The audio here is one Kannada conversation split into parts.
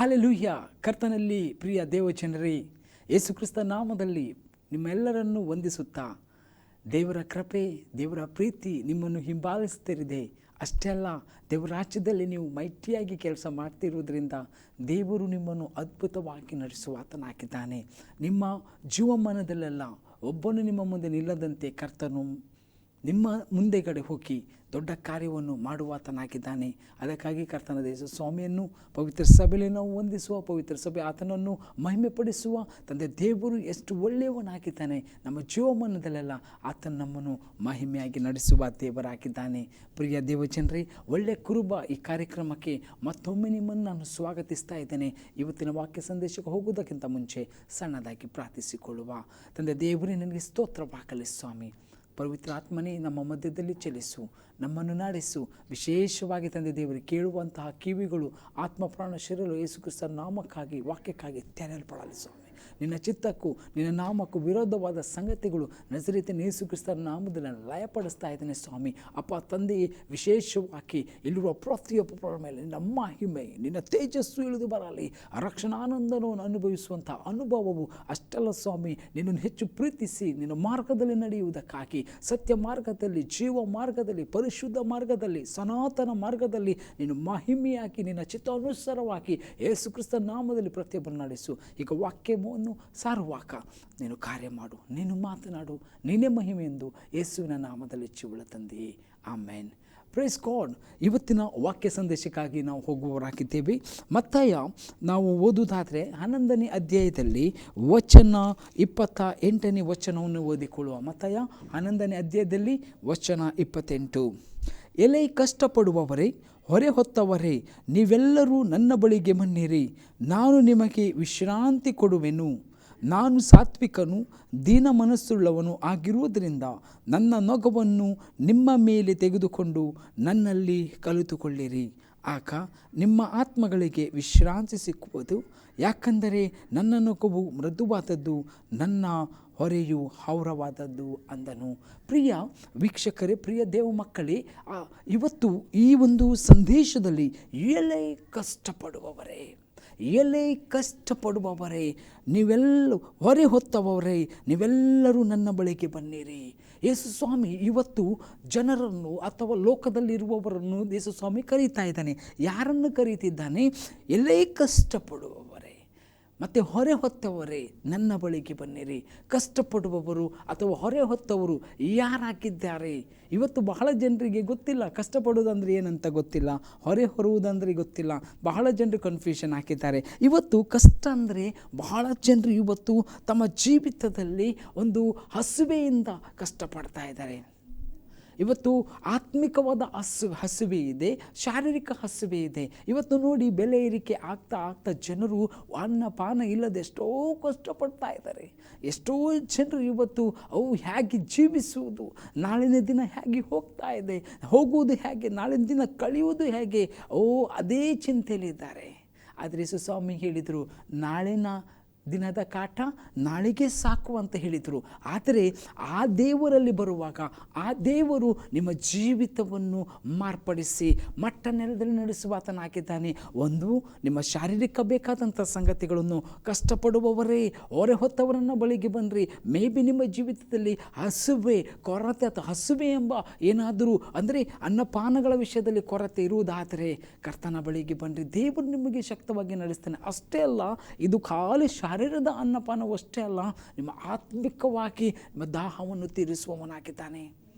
ಹಲ್ಲೆಲೂಯಾ. ಕರ್ತನಲ್ಲಿ ಪ್ರಿಯ ದೇವಜನರೇ, ಯೇಸುಕ್ರಿಸ್ತ ನಾಮದಲ್ಲಿ ನಿಮ್ಮೆಲ್ಲರನ್ನು ವಂದಿಸುತ್ತಾ, ದೇವರ ಕೃಪೆ, ದೇವರ ಪ್ರೀತಿ ನಿಮ್ಮನ್ನು ಹಿಂಬಾಲಿಸುತ್ತಿರಿದೆ. ಅಷ್ಟೇ ಅಲ್ಲ, ದೇವರ ರಾಜ್ಯದಲ್ಲಿ ನೀವು ಮೈಟಿಯಾಗಿ ಕೆಲಸ ಮಾಡ್ತಿರುವುದರಿಂದ ದೇವರು ನಿಮ್ಮನ್ನು ಅದ್ಭುತವಾಗಿ ನಡೆಸುವಾತನಾಗಿದ್ದಾನೆ. ನಿಮ್ಮ ಜೀವಮಾನದಲ್ಲೆಲ್ಲ ಒಬ್ಬನು ನಿಮ್ಮ ಮುಂದೆ ನಿಲ್ಲದಂತೆ ಕರ್ತನು ನಿಮ್ಮ ಮುಂದೆಗಡೆ ಹೋಗಿ ದೊಡ್ಡ ಕಾರ್ಯವನ್ನು ಮಾಡುವಾತನಾಗಿದ್ದಾನೆ. ಅದಕ್ಕಾಗಿ ಕರ್ತನ ದೇಶ ಸ್ವಾಮಿಯನ್ನು ಪವಿತ್ರ ಸಭೆಯಲ್ಲಿ ನಾವು ವಂದಿಸುವ, ಪವಿತ್ರ ಸಭೆ ಆತನನ್ನು ಮಹಿಮೆಪಡಿಸುವ ತಂದೆ ದೇವರು ಎಷ್ಟು ಒಳ್ಳೆಯವನಾಗಿದ್ದಾನೆ. ನಮ್ಮ ಜೀವಮಾನದಲ್ಲೆಲ್ಲ ಆತನ ನಮ್ಮನ್ನು ಮಹಿಮೆಯಾಗಿ ನಡೆಸುವ ದೇವರಾಗಿದ್ದಾನೆ. ಪ್ರಿಯ ದೇವಜನರೇ, ಒಳ್ಳೆಯ ಕುರುಬ ಈ ಕಾರ್ಯಕ್ರಮಕ್ಕೆ ಮತ್ತೊಮ್ಮೆ ನಿಮ್ಮನ್ನು ನಾನು ಸ್ವಾಗತಿಸ್ತಾ ಇದ್ದೇನೆ. ಇವತ್ತಿನ ವಾಕ್ಯ ಸಂದೇಶಕ್ಕೆ ಹೋಗುವುದಕ್ಕಿಂತ ಮುಂಚೆ ಸಣ್ಣದಾಗಿ ಪ್ರಾರ್ಥಿಸಿಕೊಳ್ಳುವ. ತಂದೆ ದೇವರೇ, ನನಗೆ ಸ್ತೋತ್ರವಾಗಲಿ ಸ್ವಾಮಿ. ಪವಿತ್ರ ಆತ್ಮನೇ ನಮ್ಮ ಮಧ್ಯದಲ್ಲಿ ಚಲಿಸು, ನಮ್ಮನ್ನು ನಡೆಸು. ವಿಶೇಷವಾಗಿ ತಂದೆ ದೇವರಿಗೆ ಕೇಳುವಂತಹ ಕಿವಿಗಳು ಆತ್ಮ ಪ್ರಾಣ ಶರೀರ ಯೇಸುಕ್ರಿಸ್ತ ನಾಮಕ್ಕಾಗಿ ವಾಕ್ಯಕ್ಕಾಗಿ ತೆರೆಯಲ್ಪಡಲಿ ಸ್ವಾಮಿ. ನಿನ್ನ ಚಿತ್ತಕ್ಕೂ ನಿನ್ನ ನಾಮಕ್ಕೂ ವಿರೋಧವಾದ ಸಂಗತಿಗಳು ನಜರೇತಿನ ಯೇಸುಕ್ರಿಸ್ತ ನಾಮದಲ್ಲಿ ಲಯಪಡಿಸ್ತಾ ಇದ್ದೇನೆ ಸ್ವಾಮಿ. ಅಪ್ಪ ತಂದೆಯೇ, ವಿಶೇಷವಾಗಿ ಇಲ್ಲಿರುವ ಪ್ರತಿಯೊಬ್ಬರ ಮೇಲೆ ನಿನ್ನ ಮಹಿಮೆ, ನಿನ್ನ ತೇಜಸ್ಸು ಇಳಿದು ಬರಲಿ. ರಕ್ಷಣಾನಂದನವನ್ನು ಅನುಭವಿಸುವಂಥ ಅನುಭವವು ಅಷ್ಟೆಲ್ಲ ಸ್ವಾಮಿ, ನಿನ್ನನ್ನು ಹೆಚ್ಚು ಪ್ರೀತಿಸಿ ನಿನ್ನ ಮಾರ್ಗದಲ್ಲಿ ನಡೆಯುವುದಕ್ಕಾಗಿ, ಸತ್ಯ ಮಾರ್ಗದಲ್ಲಿ, ಜೀವ ಮಾರ್ಗದಲ್ಲಿ, ಪರಿಶುದ್ಧ ಮಾರ್ಗದಲ್ಲಿ, ಸನಾತನ ಮಾರ್ಗದಲ್ಲಿ ನೀನು ಮಹಿಮೆಯಾಗಿ ನಿನ್ನ ಚಿತ್ತಾನುಸಾರವಾಗಿ ಯೇಸುಕ್ರಿಸ್ತ ನಾಮದಲ್ಲಿ ಪ್ರತಿಯೊಬ್ಬರು ನಡೆಸು. ಈಗ ವಾಕ್ಯವನ್ನು ಸಾರುವಾಗ ನೀನು ಕಾರ್ಯ ಮಾಡು, ನೀನು ಮಾತನಾಡು, ನೀನೇ ಮಹಿಮೆ ಎಂದು ಯೇಸುವಿನ ನಾಮದಲ್ಲಿ ಚಿವುಳ ತಂದೆಯೇ, ಆಮೇನ್. Praise God. ಇವತ್ತಿನ ವಾಕ್ಯ ಸಂದೇಶಕ್ಕಾಗಿ ನಾವು ಹೋಗುವವರಾಗಿದ್ದೇವೆ. ಮತ್ತಾಯ ನಾವು ಓದುವುದಾದರೆ 11ನೇ ಅಧ್ಯಾಯದಲ್ಲಿ ವಚನ 28ನೇ ವಚನವನ್ನು ಓದಿಕೊಳ್ಳುವ. ಮತ್ತಾಯ 11ನೇ ಅಧ್ಯಾಯದಲ್ಲಿ ವಚನ 28. ಎಲೆ ಕಷ್ಟಪಡುವವರೇ, ಹೊರೆ ಹೊತ್ತವರೇ, ನೀವೆಲ್ಲರೂ ನನ್ನ ಬಳಿಗೆ ಬನ್ನಿರಿ, ನಾನು ನಿಮಗೆ ವಿಶ್ರಾಂತಿ ಕೊಡುವೆನು. ನಾನು ಸಾತ್ವಿಕನು, ದೀನ ಮನಸ್ಸುಳ್ಳವನು ಆಗಿರುವುದರಿಂದ ನನ್ನ ನೊಗವನ್ನು ನಿಮ್ಮ ಮೇಲೆ ತೆಗೆದುಕೊಂಡು ನನ್ನಲ್ಲಿ ಕಲಿತುಕೊಳ್ಳಿರಿ. ಆಗ ನಿಮ್ಮ ಆತ್ಮಗಳಿಗೆ ವಿಶ್ರಾಂತಿ ಸಿಕ್ಕುವುದು. ಯಾಕಂದರೆ ನನ್ನ ನೊಗವು ಮೃದುವಾದದ್ದು, ನನ್ನ ಹೊರೆಯು ಹೌರವಾದದ್ದು ಅಂದನು. ಪ್ರಿಯ ವೀಕ್ಷಕರೇ, ಪ್ರಿಯ ದೇವ ಮಕ್ಕಳೇ, ಇವತ್ತು ಈ ಒಂದು ಸಂದೇಶದಲ್ಲಿ ಎಲೆ ಕಷ್ಟಪಡುವವರೇ, ಎಲೆ ಕಷ್ಟಪಡುವವರೇ, ನೀವೆಲ್ಲ ಹೊರೆ ಹೊತ್ತವರೇ, ನೀವೆಲ್ಲರೂ ನನ್ನ ಬಳಿಗೆ ಬನ್ನಿರಿ. ಯೇಸು ಸ್ವಾಮಿ ಇವತ್ತು ಜನರನ್ನು ಅಥವಾ ಲೋಕದಲ್ಲಿರುವವರನ್ನು ಯೇಸು ಸ್ವಾಮಿ ಕರೀತಾ ಇದ್ದಾನೆ. ಯಾರನ್ನು ಕರೀತಿದ್ದಾನೆ? ಎಲೆ ಕಷ್ಟಪಡುವವರೇ ಮತ್ತು ಹೊರೆ ಹೊತ್ತವರೇ, ನನ್ನ ಬಳಿಗೆ ಬನ್ನಿರಿ. ಕಷ್ಟಪಡುವವರು ಅಥವಾ ಹೊರೆ ಹೊತ್ತವರು ಯಾರಾಗಿದ್ದಾರೆ? ಇವತ್ತು ಬಹಳ ಜನರಿಗೆ ಗೊತ್ತಿಲ್ಲ ಕಷ್ಟಪಡುವುದಂದ್ರೆ ಏನಂತ ಗೊತ್ತಿಲ್ಲ, ಹೊರೆ ಹೊರುವುದಂದ್ರೆ ಗೊತ್ತಿಲ್ಲ. ಬಹಳ ಜನರು ಕನ್ಫ್ಯೂಷನ್ ಹಾಕಿದ್ದಾರೆ. ಇವತ್ತು ಕಷ್ಟ ಅಂದರೆ ಬಹಳ ಜನರು ಇವತ್ತು ತಮ್ಮ ಜೀವಿತದಲ್ಲಿ ಒಂದು ಹಸುವೆಯಿಂದ ಕಷ್ಟಪಡ್ತಾ ಇದ್ದಾರೆ. ಇವತ್ತು ಆತ್ಮಿಕವಾದ ಹಸುವೆ ಇದೆ, ಶಾರೀರಿಕ ಹಸುವೆ ಇದೆ. ಇವತ್ತು ನೋಡಿ, ಬೆಲೆ ಏರಿಕೆ ಆಗ್ತಾ ಜನರು ಅನ್ನಪಾನ ಇಲ್ಲದೆ ಎಷ್ಟೋ ಕಷ್ಟಪಡ್ತಾ ಇದ್ದಾರೆ. ಎಷ್ಟೋ ಜನರು ಇವತ್ತು ಹೇಗೆ ಜೀವಿಸುವುದು, ನಾಳಿನ ದಿನ ಹೇಗೆ ಹೋಗ್ತಾ ಇದೆ, ಹೋಗುವುದು ಹೇಗೆ, ನಾಳಿನ ದಿನ ಕಳೆಯುವುದು ಹೇಗೆ, ಅದೇ ಚಿಂತೆಯಲ್ಲಿದ್ದಾರೆ. ಆದರೆ ಯೇಸು ಸ್ವಾಮಿ ಹೇಳಿದರು, ನಾಳಿನ ದಿನದ ಕಾಟ ನಾಳೆಗೆ ಸಾಕು ಅಂತ ಹೇಳಿದರು. ಆದರೆ ಆ ದೇವರಲ್ಲಿ ಬರುವಾಗ ಆ ದೇವರು ನಿಮ್ಮ ಜೀವಿತವನ್ನು ಮಾರ್ಪಡಿಸಿ ಮಟ್ಟ ನೆಲದಲ್ಲಿ ನಡೆಸುವಾತನಾಗಿದ್ದಾನೆ. ಒಂದು, ನಿಮ್ಮ ಶಾರೀರಿಕ ಬೇಕಾದಂಥ ಸಂಗತಿಗಳನ್ನು ಕಷ್ಟಪಡುವವರೇ, ಹೊರೆ ಹೊತ್ತವರನ್ನ ಬಳಿಗೆ ಬನ್ನಿರಿ. ಮೇ ಬಿ ನಿಮ್ಮ ಜೀವಿತದಲ್ಲಿ ಹಸುವೆ, ಕೊರತೆ ಅಥವಾ ಹಸುವೆ ಎಂಬ ಏನಾದರೂ ಅಂದರೆ ಅನ್ನಪಾನಗಳ ವಿಷಯದಲ್ಲಿ ಕೊರತೆ ಇರುವುದಾದರೆ ಕರ್ತನ ಬಳಿಗೆ ಬನ್ನಿರಿ. ದೇವರು ನಿಮಗೆ ಶಕ್ತವಾಗಿ ನಡೆಸ್ತಾನೆ. ಅಷ್ಟೇ ಅಲ್ಲ, ಇದು ಖಾಲಿ ಶಾರೀರದ ಅನ್ನಪಾನವಷ್ಟೇ ಅಲ್ಲ, ನಿಮ್ಮ ಆತ್ಮಿಕವಾಗಿ ನಿಮ್ಮ ದಾಹವನ್ನು ತೀರಿಸುವವನಾಗಿದ್ದಾನೆ.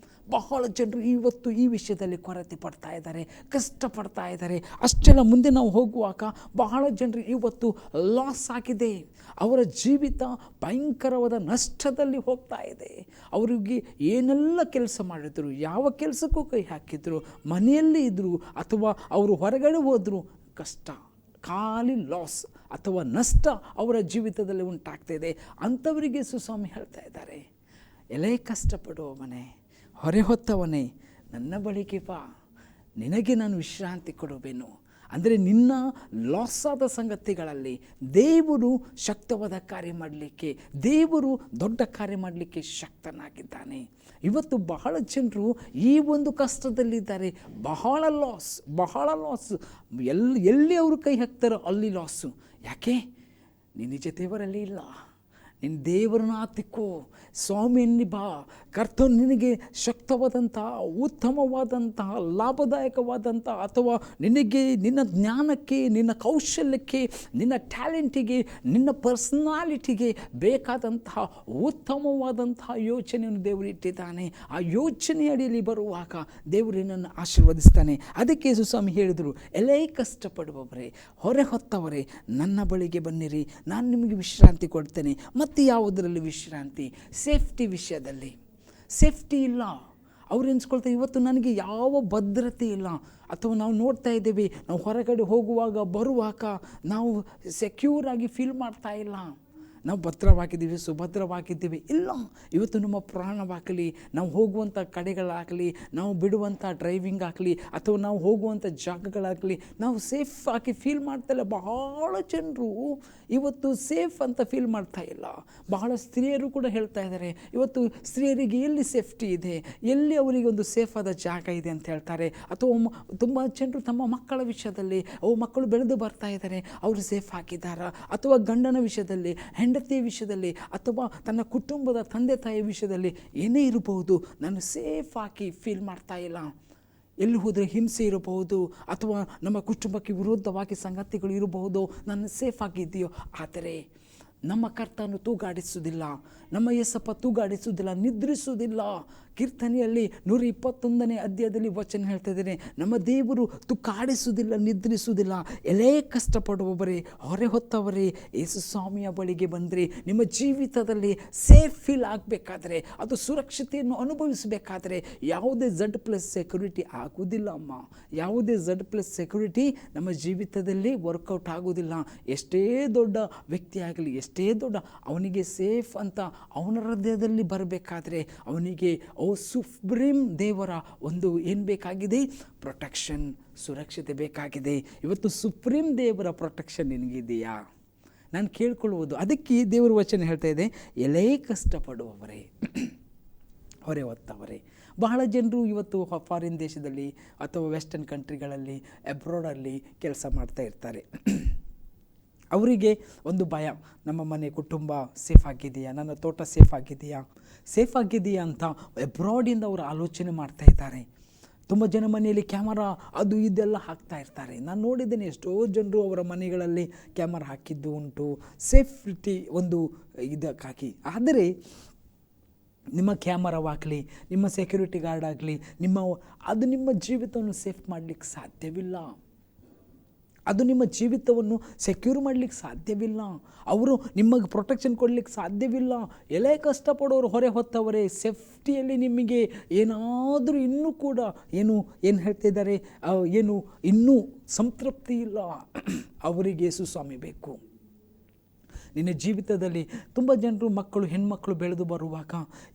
ಬಹಳ ಜನರು ಇವತ್ತು ಈ ವಿಷಯದಲ್ಲಿ ಕೊರತೆ ಪಡ್ತಾ ಇದ್ದಾರೆ, ಕಷ್ಟಪಡ್ತಾ ಇದ್ದಾರೆ. ಅಷ್ಟೆಲ್ಲ ಮುಂದೆ ನಾವು ಹೋಗುವಾಗ ಬಹಳ ಜನರು ಇವತ್ತು ಲಾಸ್ ಆಗಿದೆ. ಅವರ ಜೀವಿತ ಭಯಂಕರವಾದ ನಷ್ಟದಲ್ಲಿ ಹೋಗ್ತಾ ಇದೆ. ಅವರಿಗೆ ಏನೆಲ್ಲ ಕೆಲಸ ಮಾಡಿದ್ರು, ಯಾವ ಕೆಲಸಕ್ಕೂ ಕೈ ಹಾಕಿದ್ರು, ಮನೆಯಲ್ಲಿ ಇದ್ದರು ಅಥವಾ ಅವರು ಹೊರಗಡೆ ಹೋದರು, ಕಷ್ಟ, ಖಾಲಿ ಲಾಸ್ ಅಥವಾ ನಷ್ಟ ಅವರ ಜೀವಿತದಲ್ಲಿ ಉಂಟಾಗ್ತಾಯಿದೆ. ಅಂಥವರಿಗೆ ಸುಸ್ವಾಮಿ ಹೇಳ್ತಾ ಇದ್ದಾರೆ, ಎಲೆ ಕಷ್ಟಪಡುವವನೇ, ಹೊರೆ ಹೊತ್ತವನೇ, ನನ್ನ ಬಳಿಗೆ ಬಾ, ನಿನಗೆ ನಾನು ವಿಶ್ರಾಂತಿ ಕೊಡುವೆನು. ಅಂದರೆ ನಿನ್ನ ಲಾಸ್ ಆದ ಸಂಗತಿಗಳಲ್ಲಿ ದೇವರು ಶಕ್ತವಾದ ಕಾರ್ಯ ಮಾಡಲಿಕ್ಕೆ, ದೇವರು ದೊಡ್ಡ ಕಾರ್ಯ ಮಾಡಲಿಕ್ಕೆ ಶಕ್ತನಾಗಿದ್ದಾನೆ. ಇವತ್ತು ಬಹಳ ಜನರು ಈ ಒಂದು ಕಷ್ಟದಲ್ಲಿದ್ದಾರೆ. ಬಹಳ ಲಾಸ್ ಎಲ್ಲಿ ಅವರು ಕೈ ಹಾಕ್ತಾರೋ ಅಲ್ಲಿ ಲಾಸು. ಯಾಕೆ? ನೀನು ನಿಜ ದೇವರಲ್ಲಿ ಇಲ್ಲ. ನಿನ್ನ ದೇವರನ್ನ ಹತ್ತಿಕ್ಕೋ, ಸ್ವಾಮಿಯಲ್ಲಿ ಬಾ. ಕರ್ತನು ನಿನಗೆ ಶಕ್ತವಾದಂತಹ, ಉತ್ತಮವಾದಂತಹ, ಲಾಭದಾಯಕವಾದಂತಹ, ಅಥವಾ ನಿನಗೆ ನಿನ್ನ ಜ್ಞಾನಕ್ಕೆ, ನಿನ್ನ ಕೌಶಲ್ಯಕ್ಕೆ, ನಿನ್ನ ಟ್ಯಾಲೆಂಟಿಗೆ, ನಿನ್ನ ಪರ್ಸನಾಲಿಟಿಗೆ ಬೇಕಾದಂತಹ ಉತ್ತಮವಾದಂತಹ ಯೋಚನೆಯನ್ನು ದೇವರು ಇಟ್ಟಿದ್ದಾನೆ. ಆ ಯೋಚನೆ ಅಡಿಯಲ್ಲಿ ಬರುವಾಗ ದೇವರು ನಿನ್ನನ್ನು ಆಶೀರ್ವದಿಸ್ತಾನೆ. ಅದಕ್ಕೆ ಯೇಸು ಸ್ವಾಮಿ ಹೇಳಿದರು, ಎಲೇ ಕಷ್ಟಪಡುವವರೇ, ಹೊರೆ ಹೊತ್ತವರೇ, ನನ್ನ ಬಳಿಗೆ ಬನ್ನಿರಿ, ನಾನು ನಿಮಗೆ ವಿಶ್ರಾಂತಿ ಕೊಡ್ತೇನೆ. ಮತ್ತು ಯಾವುದರಲ್ಲಿ ವಿಶ್ರಾಂತಿ? ಸೇಫ್ಟಿ ವಿಷಯದಲ್ಲಿ ಸೇಫ್ಟಿ ಇಲ್ಲ. ಅವ್ರು ಎನ್ಸ್ಕೊಳ್ತಾರೆ, ಇವತ್ತು ನನಗೆ ಯಾವ ಭದ್ರತೆ ಇಲ್ಲ. ಅಥವಾ ನಾವು ನೋಡ್ತಾ ಇದ್ದೇವೆ, ನಾವು ಹೊರಗಡೆ ಹೋಗುವಾಗ ಬರುವಾಗ ನಾವು ಸೆಕ್ಯೂರಾಗಿ ಫೀಲ್ ಮಾಡ್ತಾ ಇಲ್ಲ. ನಾವು ಭದ್ರವಾಗಿದ್ದೀವಿ, ಸುಭದ್ರವಾಗಿದ್ದೀವಿ. ಇಲ್ಲ, ಇವತ್ತು ನಮ್ಮ ಪ್ರಾಣವಾಗಲಿ, ನಾವು ಹೋಗುವಂಥ ಕಡೆಗಳಾಗಲಿ, ನಾವು ಬಿಡುವಂಥ ಡ್ರೈವಿಂಗ್ ಆಗಲಿ, ಅಥವಾ ನಾವು ಹೋಗುವಂಥ ಜಾಗಗಳಾಗಲಿ, ನಾವು ಸೇಫ್ ಆಗಿ ಫೀಲ್ ಮಾಡ್ತಾ ಇಲ್ಲ. ಬಹಳ ಜನರು ಇವತ್ತು ಸೇಫ್ ಅಂತ ಫೀಲ್ ಮಾಡ್ತಾ ಇಲ್ಲ. ಬಹಳ ಸ್ತ್ರೀಯರು ಕೂಡ ಹೇಳ್ತಾ ಇದ್ದಾರೆ, ಇವತ್ತು ಸ್ತ್ರೀಯರಿಗೆ ಎಲ್ಲಿ ಸೇಫ್ಟಿ ಇದೆ, ಎಲ್ಲಿ ಅವರಿಗೆ ಒಂದು ಸೇಫ್ ಆದ ಜಾಗ ಇದೆ ಅಂತ ಹೇಳ್ತಾರೆ. ಅಥವಾ ತುಂಬ ಜನರು ತಮ್ಮ ಮಕ್ಕಳ ವಿಷಯದಲ್ಲಿ, ಮಕ್ಕಳು ಬೆಳೆದು ಬರ್ತಾ ಇದ್ದಾರೆ, ಅವರು ಸೇಫ್ ಆಗಿದ್ದಾರಾ? ಅಥವಾ ಗಂಡನ ವಿಷಯದಲ್ಲಿ, ಹೆಂಡತಿಯ ವಿಷಯದಲ್ಲಿ, ಅಥವಾ ತನ್ನ ಕುಟುಂಬದ ತಂದೆ ತಾಯಿಯ ವಿಷಯದಲ್ಲಿ ಏನೇ ಇರಬಹುದು, ನಾನು ಸೇಫ್ ಆಗಿ ಫೀಲ್ ಮಾಡ್ತಾ ಇಲ್ಲ. ಎಲ್ಲಿ ಹೋದರೆ ಹಿಂಸೆ ಇರಬಹುದು, ಅಥವಾ ನಮ್ಮ ಕುಟುಂಬಕ್ಕೆ ವಿರುದ್ಧವಾಗಿ ಸಂಗತಿಗಳು ಇರಬಹುದು, ನಾನು ಸೇಫ್ ಆಗಿದೆಯೋ? ಆದರೆ ನಮ್ಮ ಕರ್ತನು ತೂಗಾಡಿಸುವುದಿಲ್ಲ, ನಮ್ಮ ಯೇಸಪ್ಪ ತೂಗಾಡಿಸುವುದಿಲ್ಲ, ನಿದ್ರಿಸುವುದಿಲ್ಲ. ಕೀರ್ತನೆಯಲ್ಲಿ 121ನೇ ಅಧ್ಯಾಯದಲ್ಲಿ ವಚನ ಹೇಳ್ತಾ ಇದ್ದೇನೆ, ನಮ್ಮ ದೇವರು ತೂಗಾಡಿಸುವುದಿಲ್ಲ, ನಿದ್ರಿಸುವುದಿಲ್ಲ. ಎಲೇ ಕಷ್ಟಪಡುವವರೇ, ಹೊರೆ ಹೊತ್ತವರೇ, ಯೇಸು ಸ್ವಾಮಿಯ ಬಳಿಗೆ ಬಂದರೆ, ನಿಮ್ಮ ಜೀವಿತದಲ್ಲಿ ಸೇಫ್ ಫೀಲ್ ಆಗಬೇಕಾದ್ರೆ, ಅದು ಸುರಕ್ಷತೆಯನ್ನು ಅನುಭವಿಸಬೇಕಾದ್ರೆ ಯಾವುದೇ Z+ ಸೆಕ್ಯೂರಿಟಿ ಆಗುವುದಿಲ್ಲ ಅಮ್ಮ. ಯಾವುದೇ Z+ ಸೆಕ್ಯೂರಿಟಿ ನಮ್ಮ ಜೀವಿತದಲ್ಲಿ ವರ್ಕೌಟ್ ಆಗುವುದಿಲ್ಲ. ಎಷ್ಟೇ ದೊಡ್ಡ ವ್ಯಕ್ತಿ ಆಗಲಿ, ಎಷ್ಟೇ ದೊಡ್ಡ, ಅವನಿಗೆ ಸೇಫ್ ಅಂತ ಅವನ ಹೃದಯದಲ್ಲಿ ಬರಬೇಕಾದ್ರೆ ಅವನಿಗೆ ಸುಪ್ರೀಂ ದೇವರ ಒಂದು ಏನು ಬೇಕಾಗಿದೆ? ಪ್ರೊಟೆಕ್ಷನ್, ಸುರಕ್ಷತೆ ಬೇಕಾಗಿದೆ. ಇವತ್ತು ಸುಪ್ರೀಂ ದೇವರ ಪ್ರೊಟೆಕ್ಷನ್ ನಿನಗಿದೆಯಾ? ನಾನು ಕೇಳ್ಕೊಳ್ಳುವುದು. ಅದಕ್ಕೆ ದೇವರ ವಚನ ಹೇಳ್ತಾ ಇದೆ, ಎಲೇ ಕಷ್ಟಪಡುವವರೇ, ಹೊರೆ ಹೊತ್ತವರೇ. ಬಹಳ ಜನರು ಇವತ್ತು ಫಾರಿನ್ ದೇಶದಲ್ಲಿ ಅಥವಾ ವೆಸ್ಟರ್ನ್ ಕಂಟ್ರಿಗಳಲ್ಲಿ, ಅಬ್ರಾಡಲ್ಲಿ ಕೆಲಸ ಮಾಡ್ತಾ ಇರ್ತಾರೆ. ಅವರಿಗೆ ಒಂದು ಭಯ, ನಮ್ಮ ಮನೆ ಕುಟುಂಬ ಸೇಫ್ ಆಗಿದೆಯಾ, ನನ್ನ ತೋಟ ಸೇಫ್ ಆಗಿದೆಯಾ ಅಂತ ಅಬ್ರಾಡಿಂದ ಅವರು ಆಲೋಚನೆ ಮಾಡ್ತಾ ಇದ್ದಾರೆ. ತುಂಬ ಜನ ಮನೆಯಲ್ಲಿ ಕ್ಯಾಮರಾ ಅದು ಇದೆಲ್ಲ ಹಾಕ್ತಾ ಇರ್ತಾರೆ. ನಾನು ನೋಡಿದ್ದೇನೆ, ಎಷ್ಟೋ ಜನರು ಅವರ ಮನೆಗಳಲ್ಲಿ ಕ್ಯಾಮರಾ ಹಾಕಿದ್ದು ಉಂಟು, ಸೇಫ್ಟಿ ಒಂದು ಇದಕ್ಕಾಗಿ. ಆದರೆ ನಿಮ್ಮ ಕ್ಯಾಮರಾವಾಗಲಿ, ನಿಮ್ಮ ಸೆಕ್ಯೂರಿಟಿ ಗಾರ್ಡ್ ಆಗಲಿ, ಅದು ನಿಮ್ಮ ಜೀವಿತವನ್ನು ಸೇಫ್ ಮಾಡಲಿಕ್ಕೆ ಸಾಧ್ಯವಿಲ್ಲ. ಅದು ನಿಮ್ಮ ಜೀವಿತವನ್ನು ಸೆಕ್ಯೂರ್ ಮಾಡಲಿಕ್ಕೆ ಸಾಧ್ಯವಿಲ್ಲ. ಅವರು ನಿಮಗೆ ಪ್ರೊಟೆಕ್ಷನ್ ಕೊಡಲಿಕ್ಕೆ ಸಾಧ್ಯವಿಲ್ಲ. ಎಲೇ ಕಷ್ಟಪಡೋರು, ಹೊರೆ ಹೊತ್ತವರೇ, ಸೇಫ್ಟಿಯಲ್ಲಿ ನಿಮಗೆ ಏನಾದರೂ ಇನ್ನೂ ಕೂಡ ಏನು ಹೇಳ್ತಿದ್ದಾರೆ, ಇನ್ನೂ ಸಂತೃಪ್ತಿ ಇಲ್ಲ. ಅವರಿಗೆ ಯೇಸು ಸ್ವಾಮಿ ಬೇಕು. ನಿನ್ನ ಜೀವಿತದಲ್ಲಿ ತುಂಬ ಜನರು ಹೆಣ್ಮಕ್ಕಳು ಬೆಳೆದು ಬರುವಾಗ,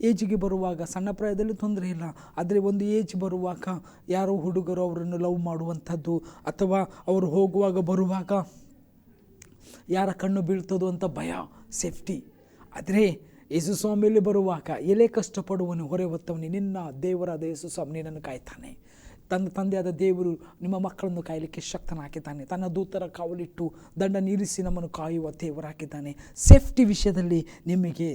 ಏಜಿಗೆ ಬರುವಾಗ, ಸಣ್ಣ ಪ್ರಾಯದಲ್ಲಿ ತೊಂದರೆ ಇಲ್ಲ. ಆದರೆ ಒಂದು ಏಜ್ ಬರುವಾಗ ಯಾರೋ ಹುಡುಗರು ಅವರನ್ನು ಲವ್ ಮಾಡುವಂಥದ್ದು, ಅಥವಾ ಅವರು ಹೋಗುವಾಗ ಬರುವಾಗ ಯಾರ ಕಣ್ಣು ಬೀಳ್ತದೋ ಅಂತ ಭಯ, ಸೇಫ್ಟಿ. ಆದರೆ ಯೇಸು ಸ್ವಾಮಿಯಲ್ಲಿ ಬರುವಾಗ, ಎಲೆ ಕಷ್ಟಪಡುವನು, ಹೊರೆ ಹೊತ್ತವನು, ನಿನ್ನ ದೇವರಾದ ಯೇಸು ಸ್ವಾಮಿ ನಿನ್ನನ್ನು ಕಾಯ್ತಾನೆ. ತನ್ನ ತಂದೆಯಾದ ದೇವರು ನಿಮ್ಮ ಮಕ್ಕಳನ್ನು ಕಾಯಲಿಕ್ಕೆ ಶಕ್ತನಾಗಿದ್ದಾನೆ. ತನ್ನ ದೂತರ ಕಾವಲಿಟ್ಟು ದಂಡ ನೀರಿಸಿ ನಮ್ಮನ್ನು ಕಾಯುವ ದೇವರಾಗಿದ್ದಾನೆ. ಸೇಫ್ಟಿ ವಿಷಯದಲ್ಲಿ ನಿಮಗೆ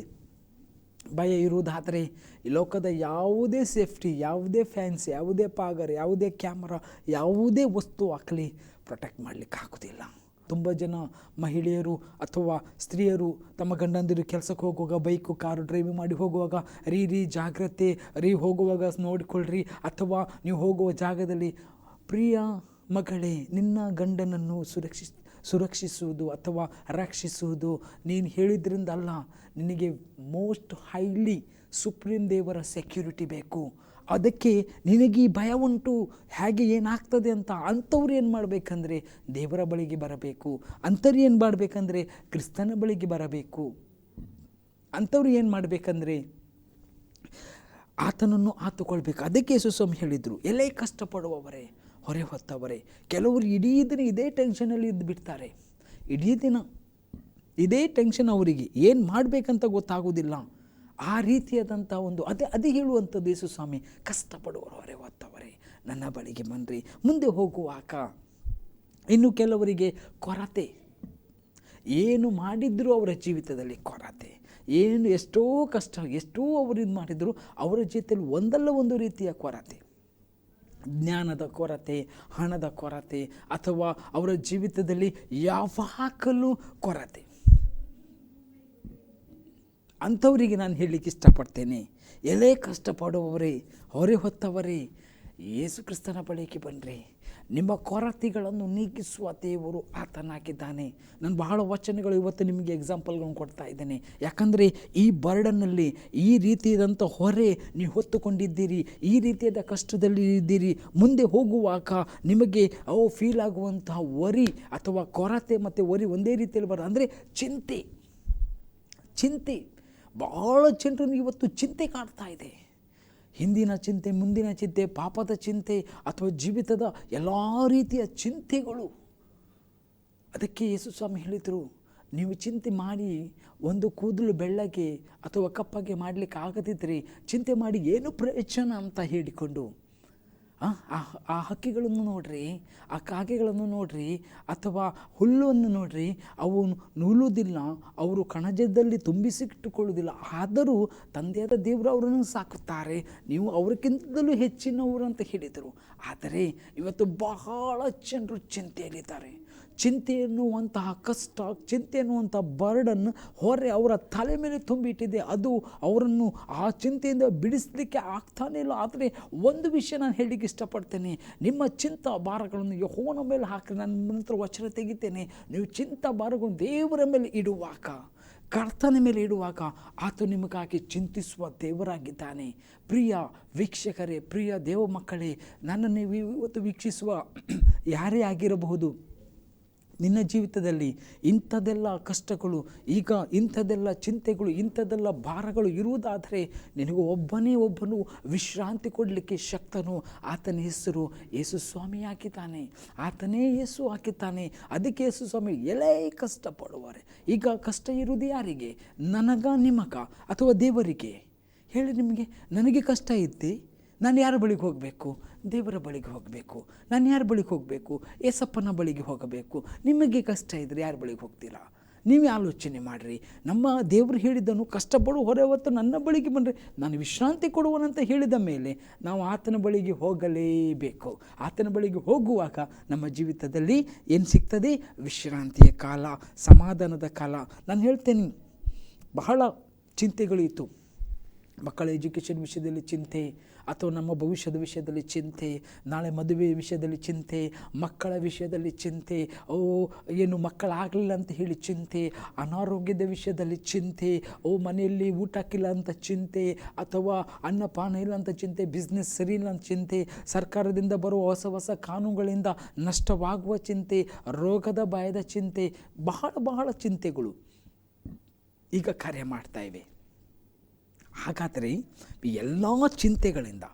ಭಯ ಇರುವುದಾದರೆ ಈ ಲೋಕದ ಯಾವುದೇ ಸೇಫ್ಟಿ, ಯಾವುದೇ ಫ್ಯಾನ್ಸಿ, ಯಾವುದೇ ಪಾಗರ್, ಯಾವುದೇ ಕ್ಯಾಮರಾ, ಯಾವುದೇ ವಸ್ತು ಆಗಲಿ ಪ್ರೊಟೆಕ್ಟ್ ಮಾಡಲಿಕ್ಕೆ ಆಗೋದಿಲ್ಲ. ತುಂಬ ಜನ ಮಹಿಳೆಯರು ಅಥವಾ ಸ್ತ್ರೀಯರು ತಮ್ಮ ಗಂಡಂದಿರು ಕೆಲಸಕ್ಕೆ ಹೋಗುವಾಗ, ಬೈಕು ಕಾರು ಡ್ರೈವಿಂಗ್ ಮಾಡಿ ಹೋಗುವಾಗ, ಜಾಗ್ರತೆ ಹೋಗುವಾಗ ನೋಡಿಕೊಳ್ಳ್ರಿ. ಅಥವಾ ನೀವು ಹೋಗುವ ಜಾಗದಲ್ಲಿ, ಪ್ರಿಯ ಮಗಳೇ, ನಿನ್ನ ಗಂಡನನ್ನು ಸುರಕ್ಷಿಸುವುದು ಅಥವಾ ರಕ್ಷಿಸುವುದು ನೀನು ಹೇಳಿದ್ರಿಂದ ಅಲ್ಲ, ನಿನಗೆ ಮೋಸ್ಟ್ ಹೈಲಿ ಸುಪ್ರೀಂ ದೇವರ ಸೆಕ್ಯೂರಿಟಿ ಬೇಕು. ಅದಕ್ಕೆ ನಿನಗೆ ಈ ಭಯ ಉಂಟು, ಹೇಗೆ ಏನಾಗ್ತದೆ ಅಂತ. ಅಂಥವ್ರು ಏನು ಮಾಡಬೇಕಂದ್ರೆ ದೇವರ ಬಳಿಗೆ ಬರಬೇಕು. ಅಂಥವ್ರು ಏನು ಮಾಡಬೇಕಂದ್ರೆ ಕ್ರಿಸ್ತನ ಬಳಿಗೆ ಬರಬೇಕು. ಅಂಥವ್ರು ಏನು ಮಾಡಬೇಕಂದ್ರೆ ಆತನನ್ನು ಆತುಕೊಳ್ಬೇಕು. ಅದಕ್ಕೆ ಯೇಸು ಸ್ವಾಮಿ ಹೇಳಿದರು, ಎಲೇ ಕಷ್ಟಪಡುವವರೇ, ಹೊರೆ ಹೊತ್ತವರೇ. ಕೆಲವರು ಇಡೀ ದಿನ ಇದೇ ಟೆನ್ಷನಲ್ಲಿ ಇದ್ದು ಬಿಡ್ತಾರೆ. ಇಡೀ ದಿನ ಇದೇ ಟೆನ್ಷನ್, ಅವರಿಗೆ ಏನು ಮಾಡಬೇಕಂತ ಗೊತ್ತಾಗೋದಿಲ್ಲ. ಆ ರೀತಿಯಾದಂಥ ಒಂದು ಅದೇ ಹೇಳುವಂಥದ್ದು ಯೇಸು ಸ್ವಾಮಿ, ಕಷ್ಟಪಡುವರು ಹೊರೆ ಹೊತ್ತವರೇ ನನ್ನ ಬಳಿಗೆ ಬನ್ನಿರಿ. ಮುಂದೆ ಹೋಗುವಾಗ ಇನ್ನು ಕೆಲವರಿಗೆ ಕೊರತೆ, ಏನು ಮಾಡಿದರೂ ಅವರ ಜೀವಿತದಲ್ಲಿ ಕೊರತೆ, ಎಷ್ಟೋ ಕಷ್ಟ, ಎಷ್ಟೋ ಅವರು ಇದು ಮಾಡಿದರೂ ಅವರ ಜೀವಿತದಲ್ಲಿ ಒಂದಲ್ಲ ಒಂದು ರೀತಿಯ ಕೊರತೆ, ಜ್ಞಾನದ ಕೊರತೆ, ಹಣದ ಕೊರತೆ, ಅಥವಾ ಅವರ ಜೀವಿತದಲ್ಲಿ ಯಾವಾಗಲೂ ಕೊರತೆ. ಅಂಥವರಿಗೆ ನಾನು ಹೇಳಲಿಕ್ಕೆ ಇಷ್ಟಪಡ್ತೇನೆ, ಎಲೆ ಕಷ್ಟಪಡುವವರೇ, ಹೊರೆ ಹೊತ್ತವರೇ, ಯೇಸು ಕ್ರಿಸ್ತನ ಬಳಿಗೆ ಬನ್ನಿರಿ. ನಿಮ್ಮ ಕೊರತೆಗಳನ್ನು ನೀಗಿಸುವ ದೇವರು ಆತನಾಗಿದ್ದಾನೆ. ನಾನು ಬಹಳ ವಚನಗಳು ಇವತ್ತು ನಿಮಗೆ ಎಕ್ಸಾಂಪಲ್ಗಳನ್ನು ಕೊಡ್ತಾ ಇದ್ದೇನೆ. ಯಾಕಂದರೆ ಈ ಬರ್ಡನ್ನಲ್ಲಿ, ಈ ರೀತಿಯಾದಂಥ ಹೊರೆ ನೀವು ಹೊತ್ತುಕೊಂಡಿದ್ದೀರಿ, ಈ ರೀತಿಯಾದ ಕಷ್ಟದಲ್ಲಿ ಇದ್ದೀರಿ. ಮುಂದೆ ಹೋಗುವಾಗ ನಿಮಗೆ ಫೀಲ್ ಆಗುವಂತಹ ವರಿ ಅಥವಾ ಕೊರತೆ ಮತ್ತು ವರಿ ಒಂದೇ ರೀತಿಯಲ್ಲಿ ಬರೋದು ಅಂದರೆ ಚಿಂತೆ. ಭಾಳ ಜನರನ್ನು ಇವತ್ತು ಚಿಂತೆ ಕಾಡ್ತಾ ಇದೆ. ಹಿಂದಿನ ಚಿಂತೆ, ಮುಂದಿನ ಚಿಂತೆ, ಪಾಪದ ಚಿಂತೆ, ಅಥವಾ ಜೀವಿತದ ಎಲ್ಲ ರೀತಿಯ ಚಿಂತೆಗಳು. ಅದಕ್ಕೆ ಯೇಸು ಸ್ವಾಮಿ ಹೇಳಿದರು, ನೀವು ಚಿಂತೆ ಮಾಡಿ ಒಂದು ಕೂದಲು ಬೆಳ್ಳಗೆ ಅಥವಾ ಕಪ್ಪಗೆ ಮಾಡಲಿಕ್ಕೆ ಆಗದಿದ್ದರೆ ಚಿಂತೆ ಮಾಡಿ ಏನು ಪ್ರಯೋಜನ ಅಂತ ಹೇಳಿಕೊಂಡು, ಆ ಹಕ್ಕಿಗಳನ್ನು ನೋಡ್ರಿ, ಆ ಕಾಗೆಗಳನ್ನು ನೋಡ್ರಿ, ಅಥವಾ ಹುಲ್ಲನ್ನು ನೋಡ್ರಿ, ಅವು ನೂಲುವುದಿಲ್ಲ, ಅವರು ಕಣಜದಲ್ಲಿ ತುಂಬಿಸಿಟ್ಟುಕೊಳ್ಳುವುದಿಲ್ಲ, ಆದರೂ ತಂದೆಯಾದ ದೇವರು ಅವರನ್ನು ಸಾಕುತ್ತಾರೆ, ನೀವು ಅವರಿಗಿಂತಲೂ ಹೆಚ್ಚಿನವರು ಅಂತ ಹೇಳಿದರು. ಆದರೆ ಇವತ್ತು ಬಹಳ ಜನರು ಚಿಂತೆಯಲ್ಲಿದ್ದಾರೆ. ಚಿಂತೆ ಎನ್ನುವಂತಹ ಕಷ್ಟ, ಚಿಂತೆ ಎನ್ನುವಂಥ ಬರ್ಡನ್, ಹೊರೆ ಅವರ ತಲೆ ಮೇಲೆ ತುಂಬಿಟ್ಟಿದೆ. ಅದು ಅವರನ್ನು ಆ ಚಿಂತೆಯಿಂದ ಬಿಡಿಸಲಿಕ್ಕೆ ಆಗ್ತಾನೇ ಇಲ್ಲ. ಆದರೆ ಒಂದು ವಿಷಯ ನಾನು ಹೇಳಲಿಕ್ಕೆ ಇಷ್ಟಪಡ್ತೇನೆ, ನಿಮ್ಮ ಚಿಂತಾ ಭಾರಗಳನ್ನು ಯೆಹೋವನ ಮೇಲೆ ಹಾಕಿ, ನಾನು ನಂತರ ವಚನ ತೆಗಿತೇನೆ. ನೀವು ಚಿಂತಾ ಭಾರಗಳನ್ನು ದೇವರ ಮೇಲೆ ಇಡುವಾಗ, ಕರ್ತನ ಮೇಲೆ ಇಡುವಾಗ, ಆತ ನಿಮಗಾಗಿ ಚಿಂತಿಸುವ ದೇವರಾಗಿದ್ದಾನೆ. ಪ್ರಿಯ ವೀಕ್ಷಕರೇ, ಪ್ರಿಯ ದೇವ ಮಕ್ಕಳೇ, ನನ್ನನ್ನು ಇವತ್ತು ವೀಕ್ಷಿಸುವ ಯಾರೇ ಆಗಿರಬಹುದು, ನಿನ್ನ ಜೀವಿತದಲ್ಲಿ ಇಂಥದ್ದೆಲ್ಲ ಕಷ್ಟಗಳು, ಈಗ ಇಂಥದ್ದೆಲ್ಲ ಚಿಂತೆಗಳು, ಇಂಥದ್ದೆಲ್ಲ ಭಾರಗಳು ಇರುವುದಾದರೆ ನಿನಗೂ ಒಬ್ಬನು ವಿಶ್ರಾಂತಿ ಕೊಡಲಿಕ್ಕೆ ಶಕ್ತನು. ಆತನ ಹೆಸರು ಯೇಸು ಸ್ವಾಮಿ ಹಾಕಿದ್ದಾನೆ. ಆತನೇ ಯೇಸು ಹಾಕಿದ್ದಾನೆ. ಅದಕ್ಕೆ ಯೇಸು ಸ್ವಾಮಿ ಎಲೇ ಕಷ್ಟಪಡುವರೆ. ಈಗ ಕಷ್ಟ ಇರುವುದು ಯಾರಿಗೆ? ನನಗ, ನಿಮಗ, ಅಥವಾ ದೇವರಿಗೆ? ಹೇಳಿ, ನಿಮಗೆ ನನಗೆ ಕಷ್ಟ ಇದ್ದೆ, ನಾನು ಯಾರ ಬಳಿಗೆ ಹೋಗಬೇಕು? ದೇವರ ಬಳಿಗೆ ಹೋಗಬೇಕು. ನಾನು ಯಾರ ಬಳಿಗೆ ಹೋಗಬೇಕು? ಏಸಪ್ಪನ ಬಳಿಗೆ ಹೋಗಬೇಕು. ನಿಮಗೆ ಕಷ್ಟ ಇದ್ದರೆ ಯಾರ ಬಳಿಗೆ ಹೋಗ್ತೀರಾ? ನೀವೇ ಆಲೋಚನೆ ಮಾಡಿರಿ. ನಮ್ಮ ದೇವರು ಹೇಳಿದ್ದನು, ಕಷ್ಟಪಡು ಹೊರೆ ಹೊತ್ತು ನನ್ನ ಬಳಿಗೆ ಬಂದರೆ ನಾನು ವಿಶ್ರಾಂತಿ ಕೊಡುವನಂತ ಹೇಳಿದ ಮೇಲೆ ನಾವು ಆತನ ಬಳಿಗೆ ಹೋಗಲೇಬೇಕು. ಆತನ ಬಳಿಗೆ ಹೋಗುವಾಗ ನಮ್ಮ ಜೀವಿತದಲ್ಲಿ ಏನು ಸಿಗ್ತದೆ? ವಿಶ್ರಾಂತಿಯ ಕಾಲ, ಸಮಾಧಾನದ ಕಾಲ. ನಾನು ಹೇಳ್ತೇನೆ, ಬಹಳ ಚಿಂತೆಗಳಿತ್ತು. ಮಕ್ಕಳ ಎಜುಕೇಷನ್ ವಿಷಯದಲ್ಲಿ ಚಿಂತೆ, ಅಥವಾ ನಮ್ಮ ಭವಿಷ್ಯದ ವಿಷಯದಲ್ಲಿ ಚಿಂತೆ, ನಾಳೆ ಮದುವೆ ವಿಷಯದಲ್ಲಿ ಚಿಂತೆ, ಮಕ್ಕಳ ವಿಷಯದಲ್ಲಿ ಚಿಂತೆ, ಏನು ಮಕ್ಕಳಾಗಲಿಲ್ಲ ಅಂತ ಹೇಳಿ ಚಿಂತೆ, ಅನಾರೋಗ್ಯದ ವಿಷಯದಲ್ಲಿ ಚಿಂತೆ, ಮನೆಯಲ್ಲಿ ಊಟ ಹಾಕಿಲ್ಲ ಅಂತ ಚಿಂತೆ, ಅಥವಾ ಅನ್ನಪಾನ ಇಲ್ಲ ಅಂತ ಚಿಂತೆ, ಬಿಸ್ನೆಸ್ ಸರಿ ಇಲ್ಲ ಅಂತ ಚಿಂತೆ, ಸರ್ಕಾರದಿಂದ ಬರುವ ಹೊಸ ಕಾನೂನುಗಳಿಂದ ನಷ್ಟವಾಗುವ ಚಿಂತೆ, ರೋಗದ ಭಯದ ಚಿಂತೆ, ಬಹಳ ಚಿಂತೆಗಳು ಈಗ ಕಾರ್ಯ ಮಾಡ್ತಾ ಇವೆ. ಹಾಗಾದರೆ ಈ ಎಲ್ಲ ಚಿಂತೆಗಳಿಂದ,